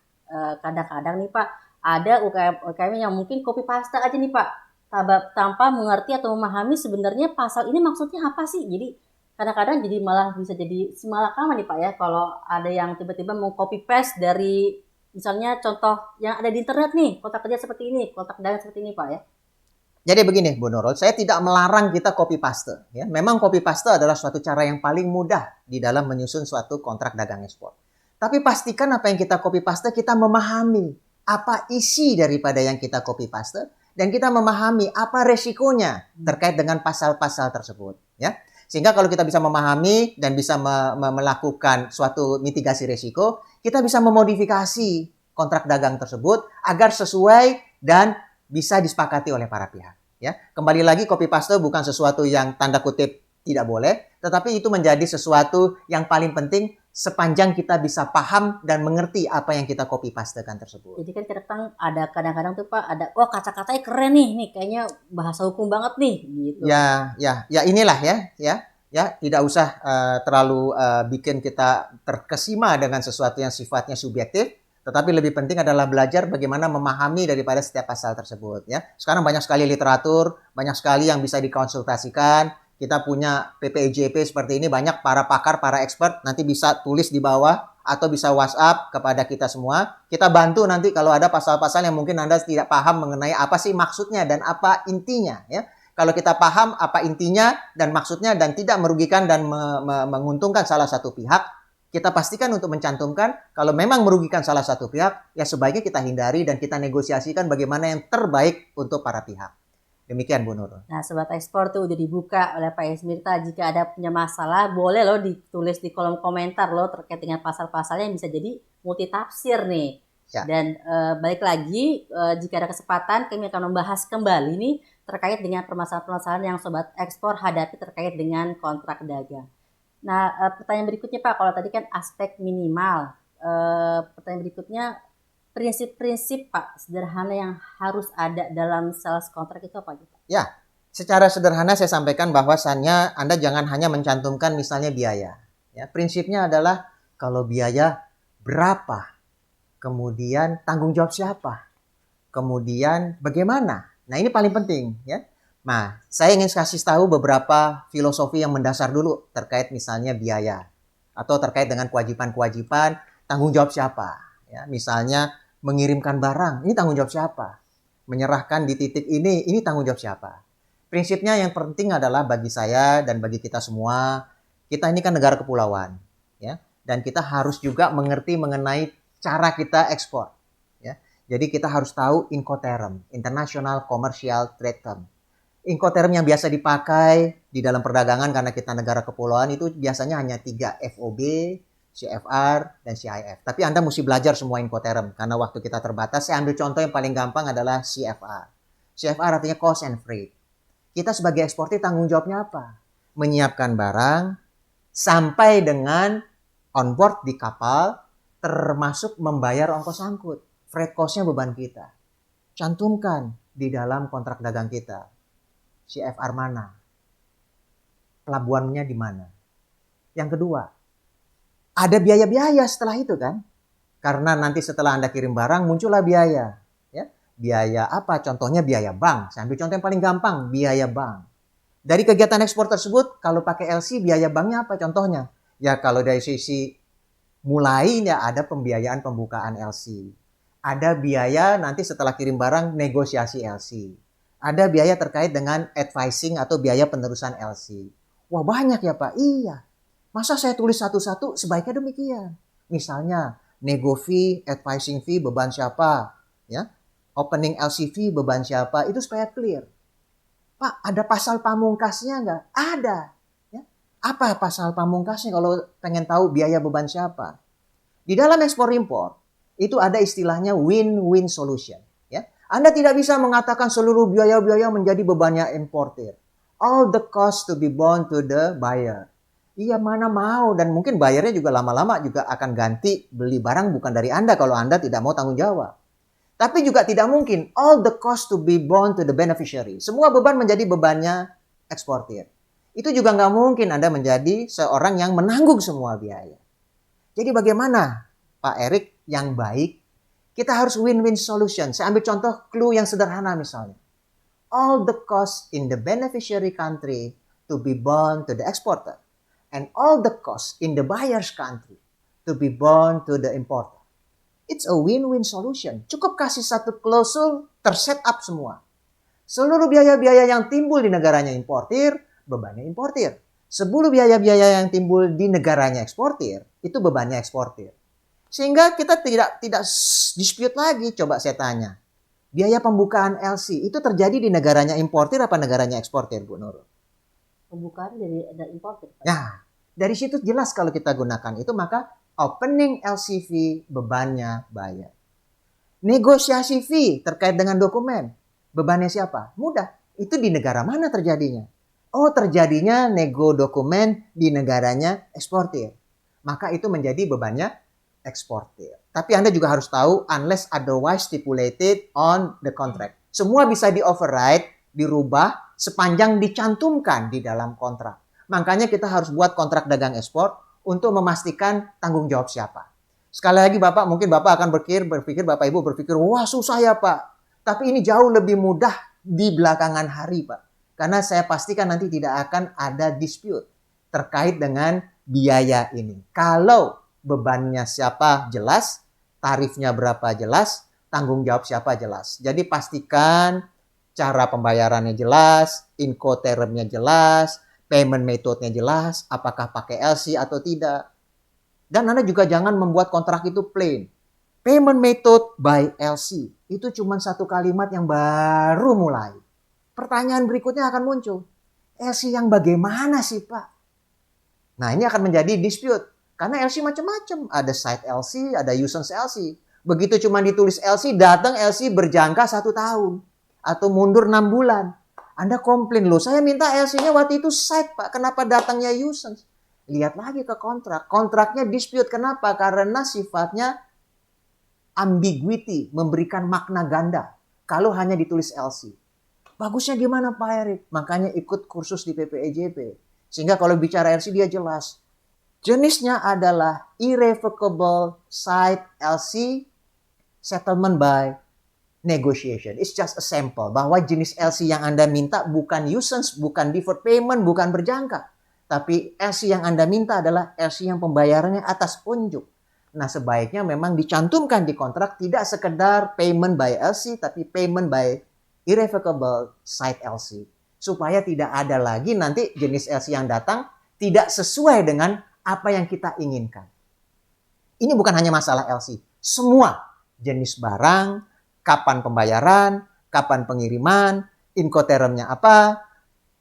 kadang-kadang nih Pak, ada UKM yang mungkin copy paste aja nih Pak, tanpa mengerti atau memahami sebenarnya pasal ini maksudnya apa sih. Jadi kadang-kadang jadi malah bisa jadi semalakama nih Pak ya, kalau ada yang tiba-tiba mau copy paste dari misalnya contoh yang ada di internet nih, kontrak kerja seperti ini, kontrak dagang seperti ini Pak ya. Jadi begini Bu Nurul, saya tidak melarang kita copy paste. Ya. Memang copy paste adalah suatu cara yang paling mudah di dalam menyusun suatu kontrak dagang ekspor. Tapi pastikan apa yang kita copy paste kita memahami apa isi daripada yang kita copy paste dan kita memahami apa resikonya terkait dengan pasal-pasal tersebut. Ya. Sehingga kalau kita bisa memahami dan bisa melakukan suatu mitigasi resiko, kita bisa memodifikasi kontrak dagang tersebut agar sesuai dan bisa disepakati oleh para pihak. Ya, kembali lagi copy paste bukan sesuatu yang tanda kutip tidak boleh, tetapi itu menjadi sesuatu yang paling penting sepanjang kita bisa paham dan mengerti apa yang kita copy pastekan tersebut. Jadi kan kadang-kadang tuh Pak ada, wah kata-katanya keren nih kayaknya bahasa hukum banget nih gitu. Ya inilah ya tidak usah terlalu bikin kita terkesima dengan sesuatu yang sifatnya subjektif, tetapi lebih penting adalah belajar bagaimana memahami daripada setiap pasal tersebut ya. Sekarang banyak sekali literatur, banyak sekali yang bisa dikonsultasikan. Kita punya PPIJP seperti ini, banyak para pakar, para expert, nanti bisa tulis di bawah atau bisa WhatsApp kepada kita semua. Kita bantu nanti kalau ada pasal-pasal yang mungkin Anda tidak paham mengenai apa sih maksudnya dan apa intinya ya. Kalau kita paham apa intinya dan maksudnya dan tidak merugikan dan menguntungkan salah satu pihak, kita pastikan untuk mencantumkan kalau memang merugikan salah satu pihak, ya sebaiknya kita hindari dan kita negosiasikan bagaimana yang terbaik untuk para pihak. Demikian Bu Nurul. Nah Sobat Ekspor tuh udah dibuka oleh Pak Ismirta. Jika ada punya masalah boleh loh ditulis di kolom komentar loh terkait dengan pasal-pasalnya yang bisa jadi multitafsir nih. Ya. Dan balik lagi jika ada kesempatan kami akan membahas kembali nih terkait dengan permasalahan-permasalahan yang Sobat Ekspor hadapi terkait dengan kontrak dagang. Nah pertanyaan berikutnya Pak, kalau tadi kan aspek minimal, pertanyaan berikutnya prinsip-prinsip Pak sederhana yang harus ada dalam sales kontrak itu apa gitu? Ya, secara sederhana saya sampaikan bahwasannya Anda jangan hanya mencantumkan misalnya biaya. Ya, prinsipnya adalah kalau biaya berapa, kemudian tanggung jawab siapa, kemudian bagaimana. Nah ini paling penting ya. Nah saya ingin kasih tahu beberapa filosofi yang mendasar dulu terkait misalnya biaya atau terkait dengan kewajiban-kewajiban tanggung jawab siapa. Ya, misalnya mengirimkan barang, ini tanggung jawab siapa? Menyerahkan di titik ini tanggung jawab siapa? Prinsipnya yang penting adalah bagi saya dan bagi kita semua, kita ini kan negara kepulauan, ya, dan kita harus juga mengerti mengenai cara kita ekspor, ya. Jadi kita harus tahu Incoterm, International Commercial Trade Term. Incoterm yang biasa dipakai di dalam perdagangan karena kita negara kepulauan itu biasanya hanya 3, FOB, CFR, dan CIF. Tapi Anda mesti belajar semua Incoterm karena waktu kita terbatas. Saya ambil contoh yang paling gampang adalah CFR. CFR artinya cost and freight. Kita sebagai eksportir tanggung jawabnya apa? Menyiapkan barang sampai dengan on board di kapal termasuk membayar ongkos angkut. Freight cost-nya beban kita. Cantumkan di dalam kontrak dagang kita. CFR mana? Pelabuhannya di mana? Yang kedua, ada biaya-biaya setelah itu kan. Karena nanti setelah Anda kirim barang muncullah biaya. Ya. Biaya apa? Contohnya biaya bank. Saya ambil contoh yang paling gampang, biaya bank. Dari kegiatan ekspor tersebut, kalau pakai LC, biaya banknya apa contohnya? Ya kalau dari sisi mulai ya ada pembiayaan pembukaan LC. Ada biaya nanti setelah kirim barang negosiasi LC. Ada biaya terkait dengan advising atau biaya penerusan LC. Wah banyak ya Pak? Iya. Masa saya tulis satu-satu? Sebaiknya demikian. Misalnya, nego fee, advising fee, beban siapa? Ya, opening LC fee, beban siapa? Itu supaya clear. Pak, ada pasal pamungkasnya nggak? Ada. Ya. Apa pasal pamungkasnya kalau pengen tahu biaya beban siapa? Di dalam ekspor-impor, itu ada istilahnya win-win solution. Ya. Anda tidak bisa mengatakan seluruh biaya-biaya menjadi bebannya importir. all the cost to be borne to the buyer. Iya, mana mau, dan mungkin bayarnya juga lama-lama juga akan ganti beli barang bukan dari Anda kalau Anda tidak mau tanggung jawab. Tapi juga tidak mungkin all the cost to be borne to the beneficiary. Semua beban menjadi bebannya eksportir. Itu juga nggak mungkin Anda menjadi seorang yang menanggung semua biaya. Jadi bagaimana Pak Erik yang baik? Kita harus win-win solution. Saya ambil contoh clue yang sederhana misalnya. All the costs in the beneficiary country to be borne to the exporter. And all the costs in the buyer's country to be borne to the importer. It's a win-win solution. Cukup kasih satu klausul, terset up semua. Seluruh biaya-biaya yang timbul di negaranya importir, bebannya importir. Seluruh biaya-biaya yang timbul di negaranya eksportir, itu bebannya eksportir. Sehingga kita tidak dispute lagi. Coba saya tanya, biaya pembukaan LC itu terjadi di negaranya importir apa negaranya eksportir, Bu Nurul? Pembukaan dari importir. Nah, dari situ jelas kalau kita gunakan itu, maka opening LCV bebannya bayar. Negosiasi fee terkait dengan dokumen, bebannya siapa? Mudah. Itu di negara mana terjadinya? Oh, terjadinya nego dokumen di negaranya eksportir. Maka itu menjadi bebannya eksportir. Tapi Anda juga harus tahu, unless otherwise stipulated on the contract. Semua bisa di-override, dirubah sepanjang dicantumkan di dalam kontrak. Makanya kita harus buat kontrak dagang ekspor untuk memastikan tanggung jawab siapa. Sekali lagi mungkin Bapak akan berpikir, Bapak Ibu berpikir, wah susah ya Pak. Tapi ini jauh lebih mudah di belakangan hari Pak. Karena saya pastikan nanti tidak akan ada dispute terkait dengan biaya ini. Kalau bebannya siapa jelas, tarifnya berapa jelas, tanggung jawab siapa jelas. Jadi pastikan cara pembayarannya jelas, incotermnya jelas, payment metode-nya jelas, apakah pakai LC atau tidak. Dan Anda juga jangan membuat kontrak itu plain. Payment method by LC. Itu cuma satu kalimat yang baru mulai. Pertanyaan berikutnya akan muncul. LC yang bagaimana sih Pak? Nah ini akan menjadi dispute. Karena LC macam-macam. Ada site LC, ada usance LC. Begitu cuma ditulis LC, datang LC berjangka 1 tahun. Atau mundur 6 bulan. Anda komplain, loh saya minta LC-nya waktu itu site Pak, kenapa datangnya usance? Lihat lagi ke kontrak. Kontraknya dispute, kenapa? Karena sifatnya ambiguity, memberikan makna ganda. Kalau hanya ditulis LC. Bagusnya gimana Pak Erik? Makanya ikut kursus di PPEJP. Sehingga kalau bicara LC dia jelas. Jenisnya adalah irrevocable site LC settlement by negotiation. It's just a sample bahwa jenis LC yang Anda minta bukan usance, bukan deferred payment, bukan berjangka. Tapi LC yang Anda minta adalah LC yang pembayarannya atas unjuk. Nah, sebaiknya memang dicantumkan di kontrak tidak sekedar payment by LC, tapi payment by irrevocable site LC. Supaya tidak ada lagi nanti jenis LC yang datang tidak sesuai dengan apa yang kita inginkan. Ini bukan hanya masalah LC. Semua jenis barang, kapan pembayaran, kapan pengiriman, incotermnya apa,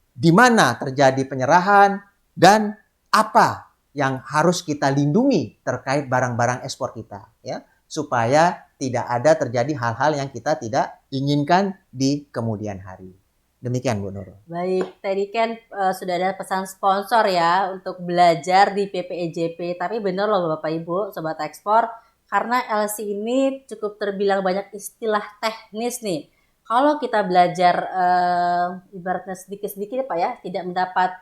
di mana terjadi penyerahan, dan apa yang harus kita lindungi terkait barang-barang ekspor kita, ya, supaya tidak ada terjadi hal-hal yang kita tidak inginkan di kemudian hari. Demikian Bu Nurul. Baik, tadi kan sudah ada pesan sponsor ya untuk belajar di PPEJP. Tapi benar loh Bapak Ibu, Sobat Ekspor, karena LC ini cukup terbilang banyak istilah teknis nih. Kalau kita belajar ibaratnya sedikit-sedikit Pak ya, tidak mendapat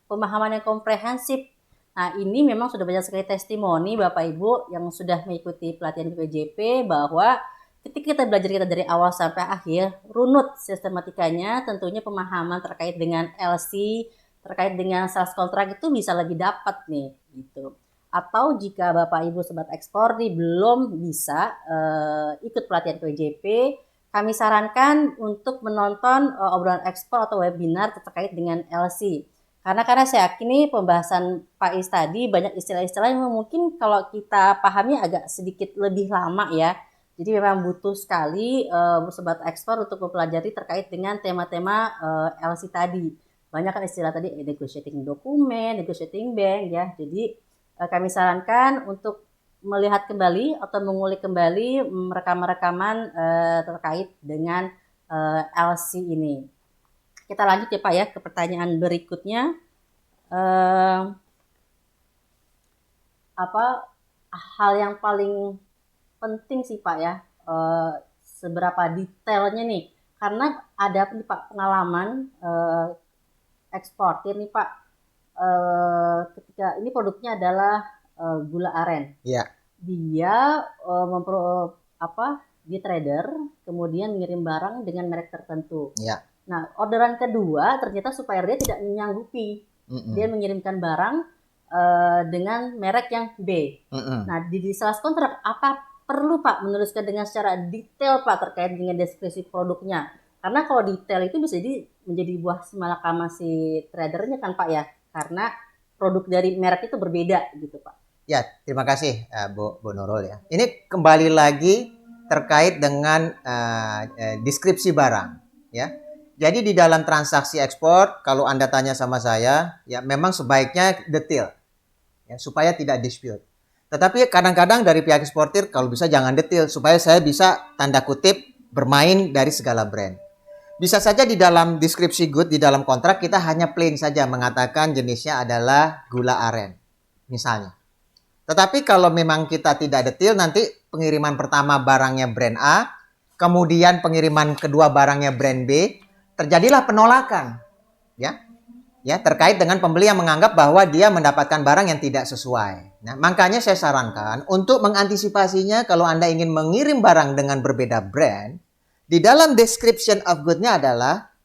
pemahaman yang komprehensif. Nah ini memang sudah banyak sekali testimoni Bapak Ibu yang sudah mengikuti pelatihan PPJP bahwa ketika kita belajar kita dari awal sampai akhir, runut sistematikanya, tentunya pemahaman terkait dengan LC, terkait dengan sales kontrak itu bisa lebih dapat nih gitu. Atau jika Bapak Ibu Sobat Ekspor nih belum bisa ikut pelatihan PPJP, kami sarankan untuk menonton obrolan ekspor atau webinar terkait dengan LC. Karena saya yakin nih pembahasan Pak Is tadi banyak istilah-istilah yang mungkin kalau kita pahami agak sedikit lebih lama ya. Jadi memang butuh sekali Sobat Ekspor untuk mempelajari terkait dengan tema-tema LC tadi. Banyak kan istilah tadi negotiating dokumen, negotiating bank ya. Jadi kami sarankan untuk melihat kembali atau mengulik kembali rekaman-rekaman terkait dengan LC ini. Kita lanjut ya Pak ya ke pertanyaan berikutnya. Eh, apa hal yang paling penting sih Pak ya, seberapa detailnya nih? Karena ada nih Pak pengalaman eksportir nih Pak, ketika ini produknya adalah gula aren. Ya. Dia di trader kemudian ngirim barang dengan merek tertentu. Ya. Nah, orderan kedua ternyata supplier dia tidak menyanggupi. Dia mengirimkan barang dengan merek yang B. Nah, di sales kontrak apa perlu Pak menuliskan dengan secara detail Pak terkait dengan deskripsi produknya? Karena kalau detail itu bisa menjadi buah simalakama si tradernya kan Pak ya, karena produk dari merek itu berbeda gitu Pak. Ya, terima kasih Bu Nurul ya. Ini kembali lagi terkait dengan deskripsi barang ya. Jadi di dalam transaksi ekspor, kalau Anda tanya sama saya, ya memang sebaiknya detail ya, supaya tidak dispute. Tetapi kadang-kadang dari pihak eksportir kalau bisa jangan detail supaya saya bisa tanda kutip bermain dari segala brand. Bisa saja di dalam deskripsi good di dalam kontrak kita hanya plain saja mengatakan jenisnya adalah gula aren misalnya. Tetapi kalau memang kita tidak detail, nanti pengiriman pertama barangnya brand A, kemudian pengiriman kedua barangnya brand B, terjadilah penolakan. Ya, terkait dengan pembeli yang menganggap bahwa dia mendapatkan barang yang tidak sesuai. Nah, makanya saya sarankan untuk mengantisipasinya kalau Anda ingin mengirim barang dengan berbeda brand, di dalam description of good-nya adalah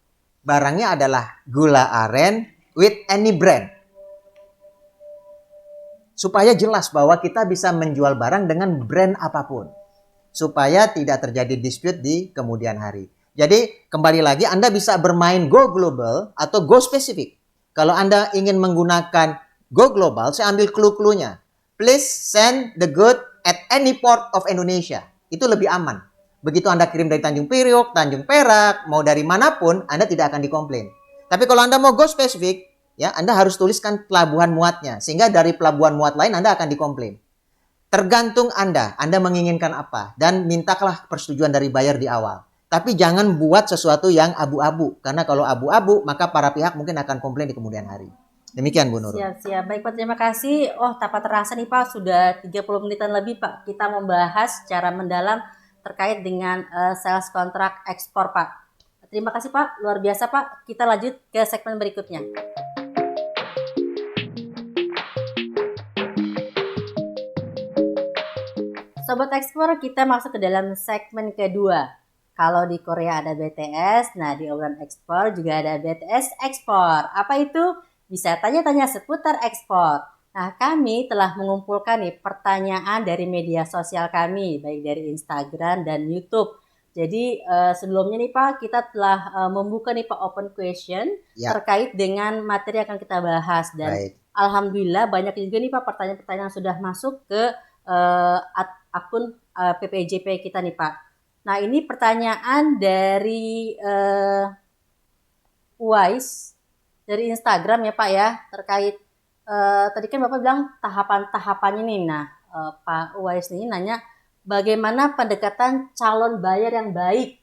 barangnya adalah gula aren with any brand. Supaya jelas bahwa kita bisa menjual barang dengan brand apapun. Supaya tidak terjadi dispute di kemudian hari. Jadi kembali lagi Anda bisa bermain go global atau go spesifik. Kalau Anda ingin menggunakan go global, saya ambil clue-cluenya. Please send the good at any port of Indonesia. Itu lebih aman. Begitu Anda kirim dari Tanjung Priok, Tanjung Perak, mau dari manapun, Anda tidak akan dikomplain. Tapi kalau Anda mau go spesifik, ya Anda harus tuliskan pelabuhan muatnya. Sehingga dari pelabuhan muat lain Anda akan dikomplain. Tergantung Anda menginginkan apa. Dan mintalah persetujuan dari buyer di awal. Tapi jangan buat sesuatu yang abu-abu. Karena kalau abu-abu, maka para pihak mungkin akan komplain di kemudian hari. Demikian Bu Nurul. Siap. Baik Pak, terima kasih. Oh, tanpa terasa nih Pak, sudah 30 menitan lebih Pak. Kita membahas secara mendalam terkait dengan sales kontrak ekspor Pak. Terima kasih Pak, luar biasa Pak. Kita lanjut ke segmen berikutnya. Sobat ekspor, kita masuk ke dalam segmen kedua. Kalau di Korea ada BTS, nah di obrolan ekspor juga ada BTS ekspor. Apa itu? Bisa tanya-tanya seputar ekspor. Nah, kami telah mengumpulkan nih pertanyaan dari media sosial kami, baik dari Instagram dan YouTube. Jadi sebelumnya nih Pak, kita telah membuka nih Pak open question terkait dengan materi yang akan kita bahas. Dan alhamdulillah banyak juga nih Pak pertanyaan-pertanyaan yang sudah masuk ke akun PPJP kita nih Pak. Nah, ini pertanyaan dari Uwais dari Instagram ya Pak ya, terkait tadi kan Bapak bilang tahapan-tahapannya nih. Nah, Pak Uwais ini nanya bagaimana pendekatan calon buyer yang baik?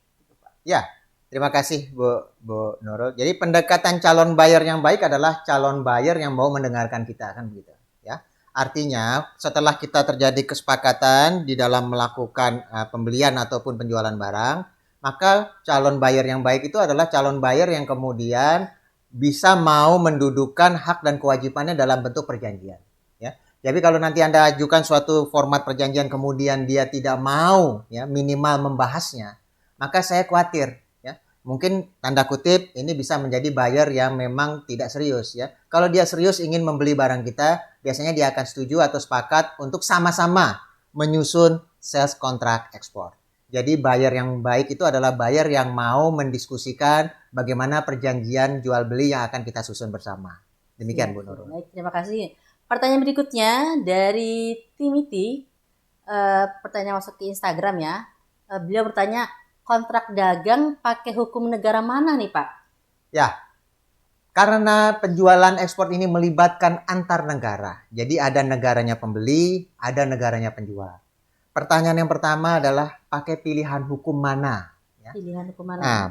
Ya, terima kasih Bu Nurul. Jadi pendekatan calon buyer yang baik adalah calon buyer yang mau mendengarkan kita, kan begitu ya. Artinya setelah kita terjadi kesepakatan di dalam melakukan pembelian ataupun penjualan barang, maka calon buyer yang baik itu adalah calon buyer yang kemudian bisa mau mendudukan hak dan kewajibannya dalam bentuk perjanjian. Ya. Jadi kalau nanti Anda ajukan suatu format perjanjian kemudian dia tidak mau ya minimal membahasnya, maka saya khawatir. Mungkin tanda kutip ini bisa menjadi buyer yang memang tidak serius ya. Kalau dia serius ingin membeli barang kita, biasanya dia akan setuju atau sepakat untuk sama-sama menyusun sales kontrak ekspor. Jadi buyer yang baik itu adalah buyer yang mau mendiskusikan bagaimana perjanjian jual beli yang akan kita susun bersama. Demikian Bu Nurul. Baik, terima kasih. Pertanyaan berikutnya dari Timothy. Pertanyaan masuk ke Instagram ya. Beliau bertanya, kontrak dagang pakai hukum negara mana nih Pak? Ya, karena penjualan ekspor ini melibatkan antar negara. Jadi ada negaranya pembeli, ada negaranya penjual. Pertanyaan yang pertama adalah pakai pilihan hukum mana? Ya. Pilihan hukum mana? Nah,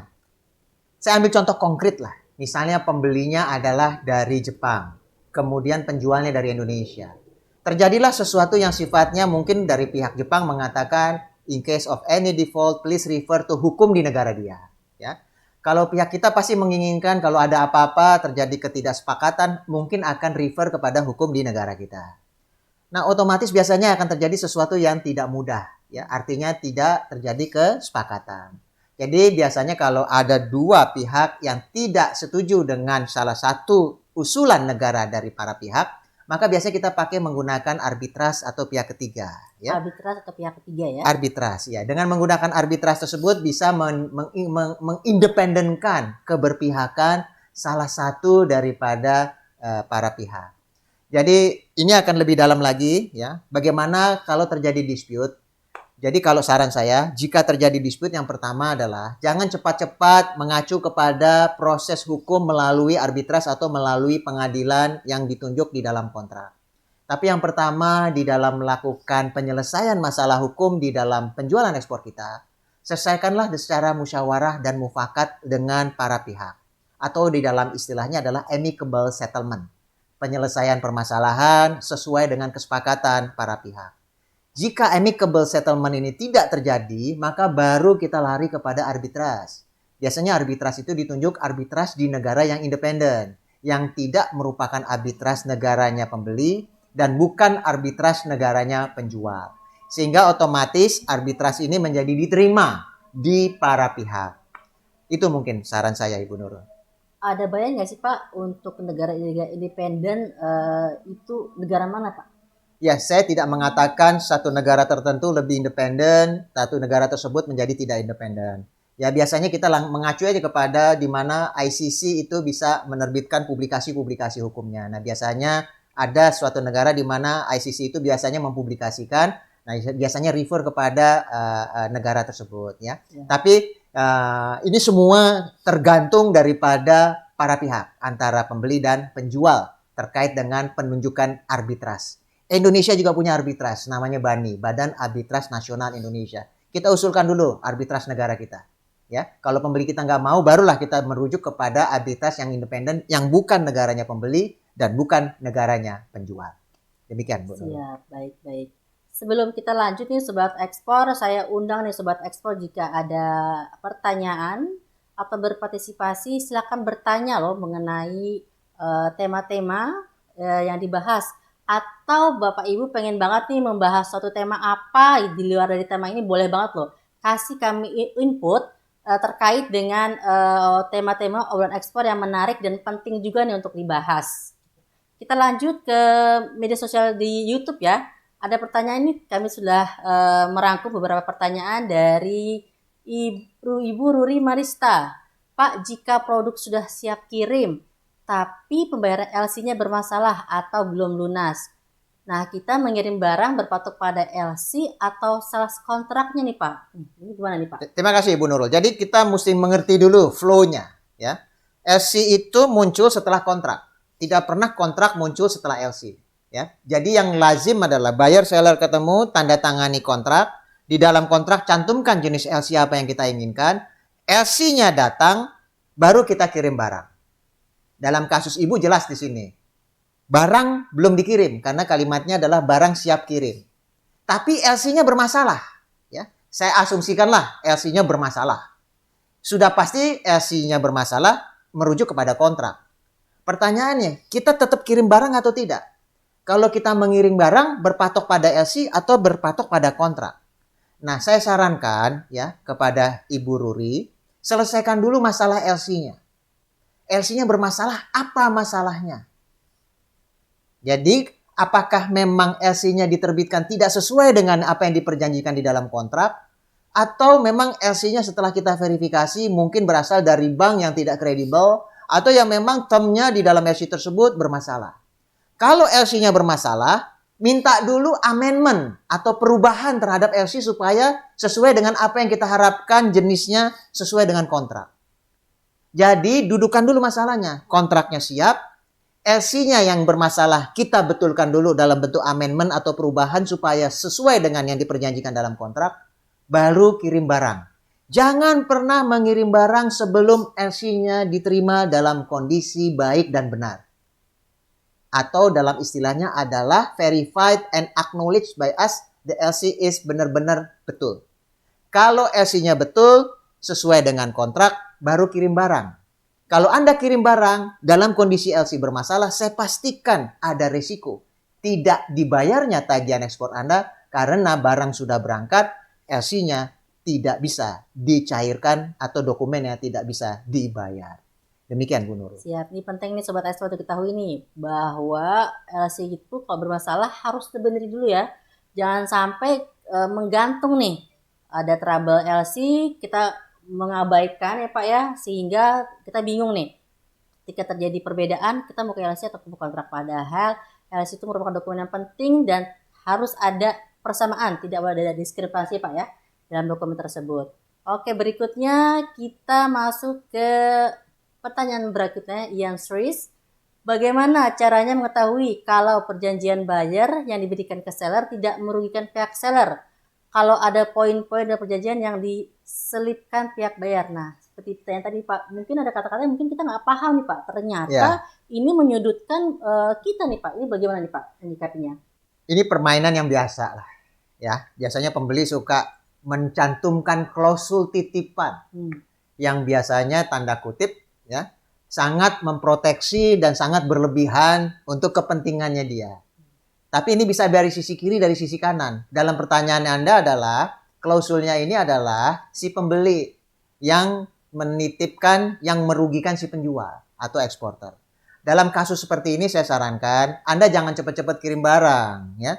Saya ambil contoh konkret lah. Misalnya pembelinya adalah dari Jepang, kemudian penjualnya dari Indonesia. Terjadilah sesuatu yang sifatnya mungkin dari pihak Jepang mengatakan, in case of any default, please refer to hukum di negara dia. Ya. Kalau pihak kita pasti menginginkan kalau ada apa-apa terjadi ketidaksepakatan, mungkin akan refer kepada hukum di negara kita. Nah, otomatis biasanya akan terjadi sesuatu yang tidak mudah. Ya, artinya tidak terjadi kesepakatan. Jadi biasanya kalau ada dua pihak yang tidak setuju dengan salah satu usulan negara dari para pihak, maka biasanya kita pakai menggunakan arbitras atau pihak ketiga. Ya. Arbitras atau pihak ketiga ya? Arbitras, ya. Dengan menggunakan arbitras tersebut bisa mengindependenkan keberpihakan salah satu daripada para pihak. Jadi ini akan lebih dalam lagi, ya. Bagaimana kalau terjadi dispute? Jadi kalau saran saya, jika terjadi dispute yang pertama adalah jangan cepat-cepat mengacu kepada proses hukum melalui arbitras atau melalui pengadilan yang ditunjuk di dalam kontrak. Tapi yang pertama di dalam melakukan penyelesaian masalah hukum di dalam penjualan ekspor kita, selesaikanlah secara musyawarah dan mufakat dengan para pihak. Atau di dalam istilahnya adalah amicable settlement. Penyelesaian permasalahan sesuai dengan kesepakatan para pihak. Jika amicable settlement ini tidak terjadi, maka baru kita lari kepada arbitras. Biasanya arbitras itu ditunjuk arbitras di negara yang independen, yang tidak merupakan arbitras negaranya pembeli dan bukan arbitras negaranya penjual. Sehingga otomatis arbitras ini menjadi diterima di para pihak. Itu mungkin saran saya, Ibu Nurul. Ada bayan nggak sih Pak untuk negara independen itu negara mana Pak? Ya, saya tidak mengatakan satu negara tertentu lebih independen, satu negara tersebut menjadi tidak independen. Ya, biasanya kita mengacu aja kepada di mana ICC itu bisa menerbitkan publikasi-publikasi hukumnya. Nah, biasanya ada suatu negara di mana ICC itu biasanya mempublikasikan, nah biasanya refer kepada negara tersebut, ya. Tapi ini semua tergantung daripada para pihak antara pembeli dan penjual terkait dengan penunjukan arbitras. Indonesia juga punya arbitras, namanya BANI, Badan Arbitras Nasional Indonesia. Kita usulkan dulu arbitras negara kita. Ya, kalau pembeli kita nggak mau, barulah kita merujuk kepada arbitras yang independen, yang bukan negaranya pembeli dan bukan negaranya penjual. Demikian, Bu. Siap, baik-baik. Sebelum kita lanjut nih Sobat Ekspor, saya undang nih Sobat Ekspor jika ada pertanyaan atau berpartisipasi, silakan bertanya loh mengenai tema-tema yang dibahas. Atau Bapak Ibu pengen banget nih membahas suatu tema apa di luar dari tema ini, boleh banget loh. Kasih kami input terkait dengan tema-tema obrolan ekspor yang menarik dan penting juga nih untuk dibahas. Kita lanjut ke media sosial di YouTube ya. Ada pertanyaan ini, kami sudah merangkum beberapa pertanyaan dari Ibu Ruri Marista. Pak, jika produk sudah siap kirim, tapi pembayaran LC-nya bermasalah atau belum lunas. Nah, kita mengirim barang berpatok pada LC atau sales kontraknya nih Pak. Ini gimana nih Pak? Terima kasih Ibu Nurul. Jadi kita mesti mengerti dulu flow-nya. Ya. LC itu muncul setelah kontrak. Tidak pernah kontrak muncul setelah LC. Ya. Jadi yang lazim adalah buyer seller ketemu, tanda tangani kontrak. Di dalam kontrak cantumkan jenis LC apa yang kita inginkan. LC-nya datang, baru kita kirim barang. Dalam kasus Ibu jelas di sini. Barang belum dikirim karena kalimatnya adalah barang siap kirim. Tapi LC-nya bermasalah, ya. Saya asumsikanlah LC-nya bermasalah. Sudah pasti LC-nya bermasalah merujuk kepada kontrak. Pertanyaannya, kita tetap kirim barang atau tidak? Kalau kita mengirim barang berpatok pada LC atau berpatok pada kontrak? Nah, saya sarankan ya kepada Ibu Ruri, selesaikan dulu masalah LC-nya. LC-nya bermasalah, apa masalahnya? Jadi, apakah memang LC-nya diterbitkan tidak sesuai dengan apa yang diperjanjikan di dalam kontrak? Atau memang LC-nya setelah kita verifikasi mungkin berasal dari bank yang tidak kredibel, atau yang memang termnya di dalam LC tersebut bermasalah? Kalau LC-nya bermasalah, minta dulu amendment atau perubahan terhadap LC supaya sesuai dengan apa yang kita harapkan jenisnya sesuai dengan kontrak. Jadi dudukan dulu masalahnya. Kontraknya siap, LC-nya yang bermasalah kita betulkan dulu dalam bentuk amendment atau perubahan supaya sesuai dengan yang diperjanjikan dalam kontrak, baru kirim barang. Jangan pernah mengirim barang sebelum LC-nya diterima dalam kondisi baik dan benar. Atau dalam istilahnya adalah verified and acknowledged by us, the LC is benar-benar betul. Kalau LC-nya betul, sesuai dengan kontrak, baru kirim barang. Kalau Anda kirim barang dalam kondisi LC bermasalah, saya pastikan ada risiko tidak dibayarnya tagihan ekspor Anda karena barang sudah berangkat, LC-nya tidak bisa dicairkan atau dokumennya tidak bisa dibayar. Demikian Bu Nurul. Siap, ini penting nih Sobat Ekspor untuk ketahui nih bahwa LC itu kalau bermasalah harus dibenerin dulu ya. Jangan sampai menggantung nih. Ada trouble LC, kita mengabaikan ya Pak ya, sehingga kita bingung nih. Ketika terjadi perbedaan, kita mau ke LC atau ke kontrak. Padahal LC itu merupakan dokumen yang penting dan harus ada persamaan, tidak boleh ada diskrepansi Pak ya dalam dokumen tersebut. Oke, berikutnya kita masuk ke pertanyaan berikutnya, Ian Series. Bagaimana caranya mengetahui kalau perjanjian buyer yang diberikan ke seller tidak merugikan pihak seller? Kalau ada poin-poin dari perjanjian yang diselipkan pihak buyer. Nah, seperti pertanyaan tadi Pak, mungkin ada kata-kata yang mungkin kita nggak paham nih Pak. Ternyata ini menyudutkan kita nih Pak. Ini bagaimana nih Pak menyikapinya? Ini permainan yang biasa lah. Ya, biasanya pembeli suka mencantumkan klausul titipan yang biasanya tanda kutip ya sangat memproteksi dan sangat berlebihan untuk kepentingannya dia. Tapi ini bisa dari sisi kiri, dari sisi kanan. Dalam pertanyaan Anda adalah klausulnya ini adalah si pembeli yang menitipkan yang merugikan si penjual atau eksporter. Dalam kasus seperti ini saya sarankan Anda jangan cepat-cepat kirim barang ya.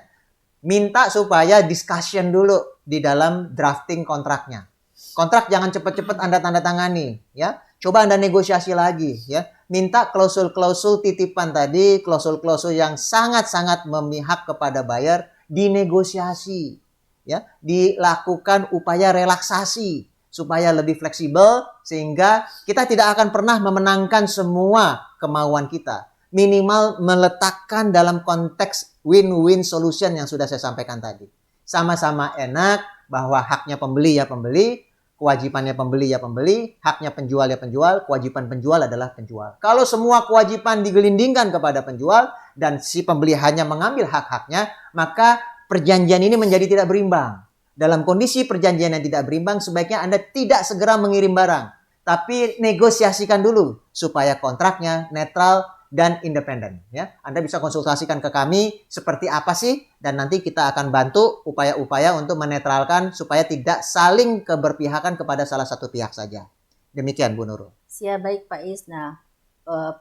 Minta supaya discussion dulu di dalam drafting kontraknya. Kontrak jangan cepat-cepat Anda tanda tangani ya. Coba Anda negosiasi lagi ya. Minta klausul-klausul titipan tadi, klausul-klausul yang sangat-sangat memihak kepada buyer dinegosiasi ya, dilakukan upaya relaksasi supaya lebih fleksibel sehingga kita tidak akan pernah memenangkan semua kemauan kita. Minimal meletakkan dalam konteks win-win solution yang sudah saya sampaikan tadi. Sama-sama enak bahwa haknya pembeli ya pembeli, kewajibannya pembeli ya pembeli, haknya penjual ya penjual, kewajiban penjual adalah penjual. Kalau semua kewajiban digelindingkan kepada penjual dan si pembeli hanya mengambil hak-haknya, maka perjanjian ini menjadi tidak berimbang. Dalam kondisi perjanjian yang tidak berimbang, sebaiknya Anda tidak segera mengirim barang. Tapi negosiasikan dulu supaya kontraknya netral dan independen. Ya. Anda bisa konsultasikan ke kami seperti apa sih dan nanti kita akan bantu upaya-upaya untuk menetralkan supaya tidak saling keberpihakan kepada salah satu pihak saja. Demikian Bu Nurul. Siap, baik Pak Is. Nah,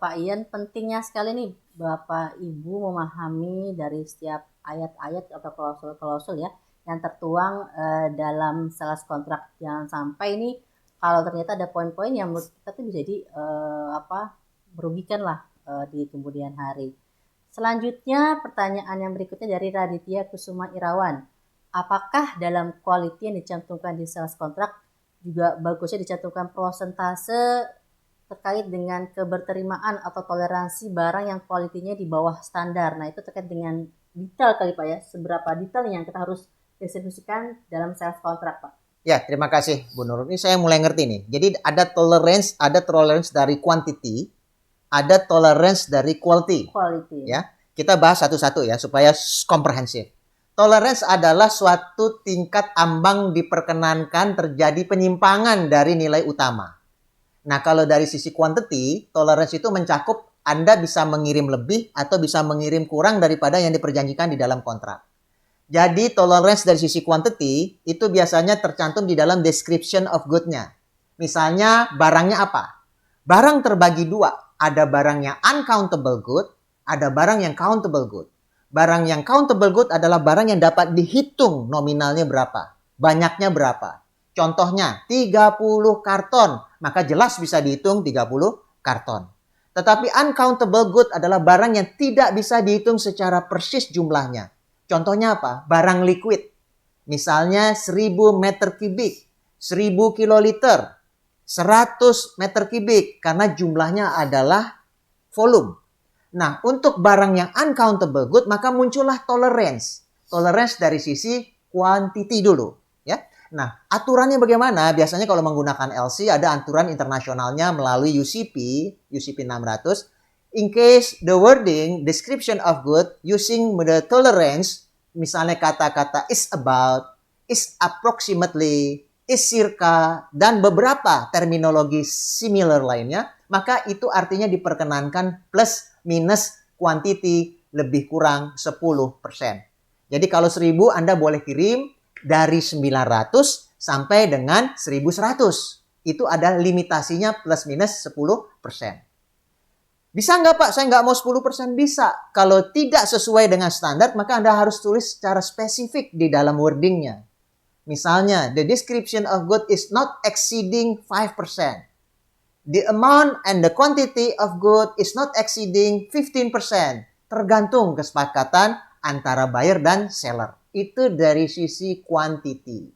Pak Ian, pentingnya sekali nih Bapak Ibu memahami dari setiap ayat-ayat atau klausul-klausul ya yang tertuang dalam sales kontrak. Jangan sampai ini kalau ternyata ada poin-poin yang menurut kita tuh bisa jadi merugikan lah di kemudian hari. Selanjutnya pertanyaan yang berikutnya dari Raditya Kusuma Irawan. Apakah dalam quality yang dicantumkan di sales kontrak juga bagusnya dicantumkan prosentase terkait dengan keberterimaan atau toleransi barang yang kualitinya di bawah standar? Nah itu terkait dengan detail kali Pak ya. Seberapa detail yang kita harus distribusikan dalam sales kontrak Pak? Ya, terima kasih Bu Nurul. Ini saya mulai ngerti nih. Jadi ada tolerance dari quantity, ada tolerance dari quality. Ya, kita bahas satu-satu ya supaya komprehensif. Tolerance adalah suatu tingkat ambang diperkenankan terjadi penyimpangan dari nilai utama. Nah, kalau dari sisi quantity, tolerance itu mencakup Anda bisa mengirim lebih atau bisa mengirim kurang daripada yang diperjanjikan di dalam kontrak. Jadi tolerance dari sisi quantity itu biasanya tercantum di dalam description of good-nya. Misalnya barangnya apa? Barang terbagi dua. Ada barang yang uncountable good, ada barang yang countable good. Barang yang countable good adalah barang yang dapat dihitung nominalnya berapa, banyaknya berapa. Contohnya 30 karton, maka jelas bisa dihitung 30 karton. Tetapi uncountable good adalah barang yang tidak bisa dihitung secara persis jumlahnya. Contohnya apa? Barang liquid. Misalnya 1000 meter kubik, 1000 kiloliter, 100 meter kubik karena jumlahnya adalah volume. Nah, untuk barang yang uncountable good maka muncullah tolerance. Tolerance dari sisi quantity dulu, ya. Nah, aturannya bagaimana? Biasanya kalau menggunakan LC ada aturan internasionalnya melalui UCP 600. In case the wording, description of good using the tolerance, misalnya kata-kata is about, is approximately, is circa, dan beberapa terminologi similar lainnya, maka itu artinya diperkenankan plus minus quantity lebih kurang 10%. Jadi kalau 1000 Anda boleh kirim dari 900 sampai dengan 1100. Itu ada limitasinya plus minus 10%. Bisa nggak Pak? Saya nggak mau 10%. Bisa. Kalau tidak sesuai dengan standar, maka Anda harus tulis secara spesifik di dalam wordingnya. Misalnya, the description of good is not exceeding 5%. The amount and the quantity of good is not exceeding 15%. Tergantung kesepakatan antara buyer dan seller. Itu dari sisi quantity.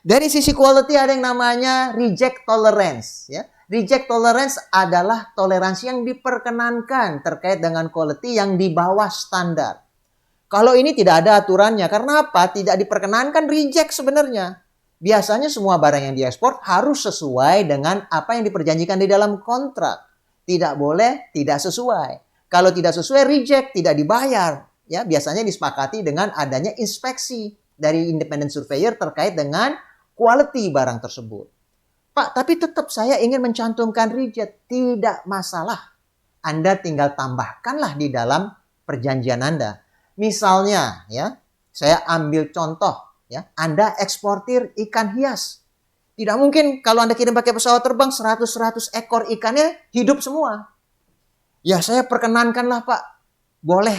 Dari sisi quality ada yang namanya reject tolerance. Ya. Reject tolerance adalah toleransi yang diperkenankan terkait dengan quality yang di bawah standar. Kalau ini tidak ada aturannya. Karena apa? Tidak diperkenankan reject sebenarnya. Biasanya semua barang yang diekspor harus sesuai dengan apa yang diperjanjikan di dalam kontrak. Tidak boleh tidak sesuai. Kalau tidak sesuai reject, tidak dibayar. Ya, biasanya disepakati dengan adanya inspeksi dari independent surveyor terkait dengan quality barang tersebut. Pak, tapi tetap saya ingin mencantumkan reject. Tidak masalah. Anda tinggal tambahkanlah di dalam perjanjian Anda. Misalnya, ya, saya ambil contoh, ya, Anda eksportir ikan hias. Tidak mungkin kalau Anda kirim pakai pesawat terbang 100 ekor ikannya hidup semua. Ya, saya perkenankanlah Pak. Boleh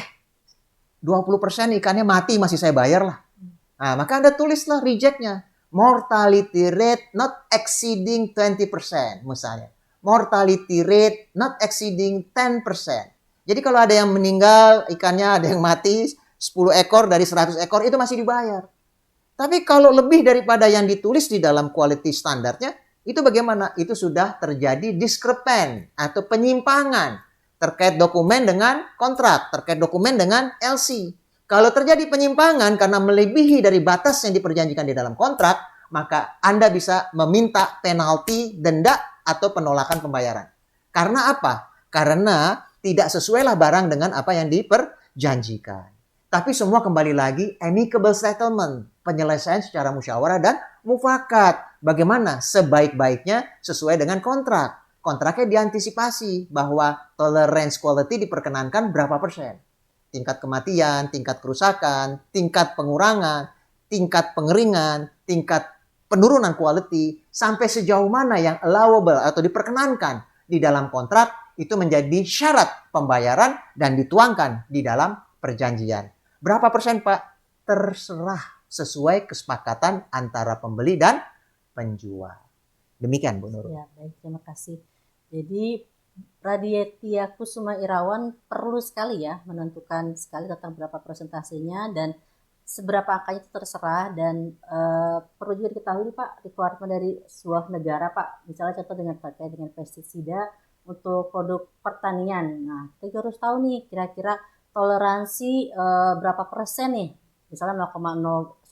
20% ikannya mati masih saya bayar lah. Nah, maka Anda tulislah rejectnya. Mortality rate not exceeding 20% misalnya. Mortality rate not exceeding 10%. Jadi kalau ada yang meninggal, ikannya ada yang mati, 10 ekor dari 100 ekor itu masih dibayar. Tapi kalau lebih daripada yang ditulis di dalam quality standarnya, itu bagaimana? Itu sudah terjadi discrepant atau penyimpangan terkait dokumen dengan kontrak, terkait dokumen dengan LC. Kalau terjadi penyimpangan karena melebihi dari batas yang diperjanjikan di dalam kontrak, maka Anda bisa meminta penalti, denda, atau penolakan pembayaran. Karena apa? Karena tidak sesuailah barang dengan apa yang diperjanjikan. Tapi semua kembali lagi amicable settlement, penyelesaian secara musyawarah dan mufakat. Bagaimana sebaik-baiknya sesuai dengan kontrak. Kontraknya diantisipasi bahwa tolerance quality diperkenankan berapa persen. Tingkat kematian, tingkat kerusakan, tingkat pengurangan, tingkat pengeringan, tingkat penurunan quality, sampai sejauh mana yang allowable atau diperkenankan di dalam kontrak, itu menjadi syarat pembayaran dan dituangkan di dalam perjanjian. Berapa persen Pak? Terserah sesuai kesepakatan antara pembeli dan penjual. Demikian Bu Nurul. Ya, baik, terima kasih. Jadi Raditya Kusuma Irawan perlu sekali ya menentukan sekali tentang berapa persentasenya dan seberapa angkanya itu terserah dan perlu juga diketahui Pak requirement dari sebuah negara Pak. Misalnya contoh dengan terkait dengan pestisida untuk produk pertanian. Nah, kita harus tahu nih kira-kira toleransi berapa persen nih. Misalnya 0,01%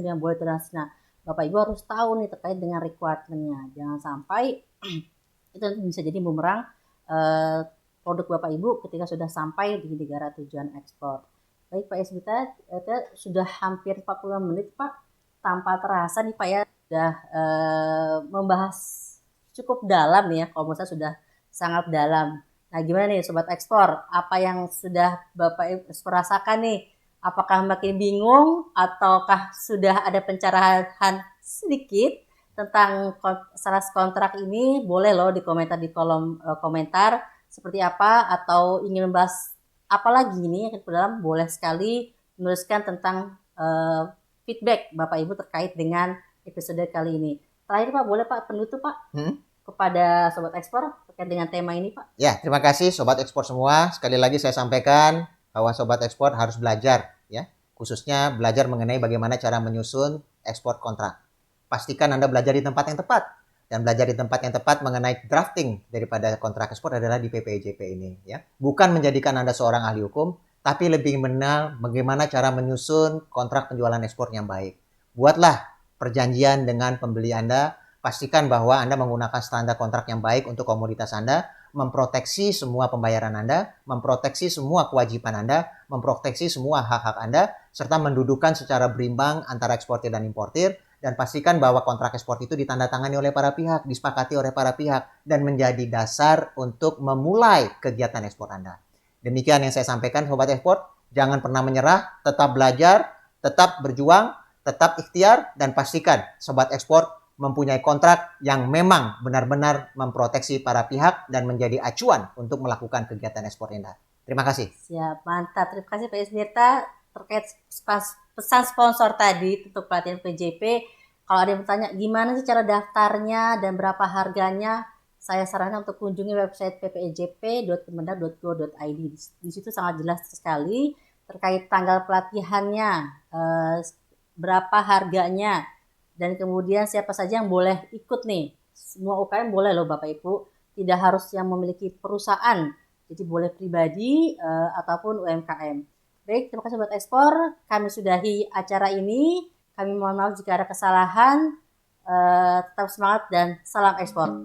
yang boleh toleransi. Nah, Bapak Ibu harus tahu nih terkait dengan requirement-nya. Jangan sampai itu bisa jadi bumerang produk Bapak Ibu ketika sudah sampai di negara tujuan ekspor. Baik Pak Yesmita, kita sudah hampir 40 menit Pak, tanpa terasa nih Pak ya, sudah membahas cukup dalam ya, kalau menurut saya sudah sangat dalam. Nah gimana nih Sobat Ekspor, apa yang sudah Bapak Ibu rasakan nih? Apakah makin bingung ataukah sudah ada pencerahan sedikit tentang saras kontrak ini? Boleh loh di komentar di kolom komentar seperti apa atau ingin membahas apa lagi ini yang dalam, boleh sekali menuliskan tentang feedback Bapak Ibu terkait dengan episode kali ini. Terakhir Pak, boleh Pak penutup Pak kepada Sobat Ekspor terkait dengan tema ini Pak. Ya, terima kasih Sobat Ekspor semua. Sekali lagi saya sampaikan bahwa Sobat Ekspor harus belajar ya, khususnya belajar mengenai bagaimana cara menyusun ekspor kontrak. Pastikan Anda belajar di tempat yang tepat. Dan belajar di tempat yang tepat mengenai drafting daripada kontrak ekspor adalah di PPJP ini. Ya. Bukan menjadikan Anda seorang ahli hukum, tapi lebih mengenal bagaimana cara menyusun kontrak penjualan ekspor yang baik. Buatlah perjanjian dengan pembeli Anda. Pastikan bahwa Anda menggunakan standar kontrak yang baik untuk komoditas Anda, memproteksi semua pembayaran Anda, memproteksi semua kewajiban Anda, memproteksi semua hak-hak Anda, serta mendudukan secara berimbang antara eksportir dan importir, dan pastikan bahwa kontrak ekspor itu ditandatangani oleh para pihak, disepakati oleh para pihak, dan menjadi dasar untuk memulai kegiatan ekspor Anda. Demikian yang saya sampaikan, Sobat Ekspor. Jangan pernah menyerah, tetap belajar, tetap berjuang, tetap ikhtiar, dan pastikan Sobat Ekspor mempunyai kontrak yang memang benar-benar memproteksi para pihak dan menjadi acuan untuk melakukan kegiatan ekspor Anda. Terima kasih. Siap, mantap. Terima kasih Pak Ismirta terkait pesan sponsor tadi untuk pelatihan PJP. Kalau ada yang bertanya gimana sih cara daftarnya dan berapa harganya, saya sarankan untuk kunjungi website ppjp.kemendak.go.id. Di situ sangat jelas sekali terkait tanggal pelatihannya, berapa harganya, dan kemudian siapa saja yang boleh ikut nih. Semua UKM boleh loh Bapak Ibu, tidak harus yang memiliki perusahaan, jadi boleh pribadi ataupun UMKM. Baik, terima kasih buat ekspor. Kami sudahi acara ini. Kami mohon maaf jika ada kesalahan. Tetap semangat dan salam ekspor.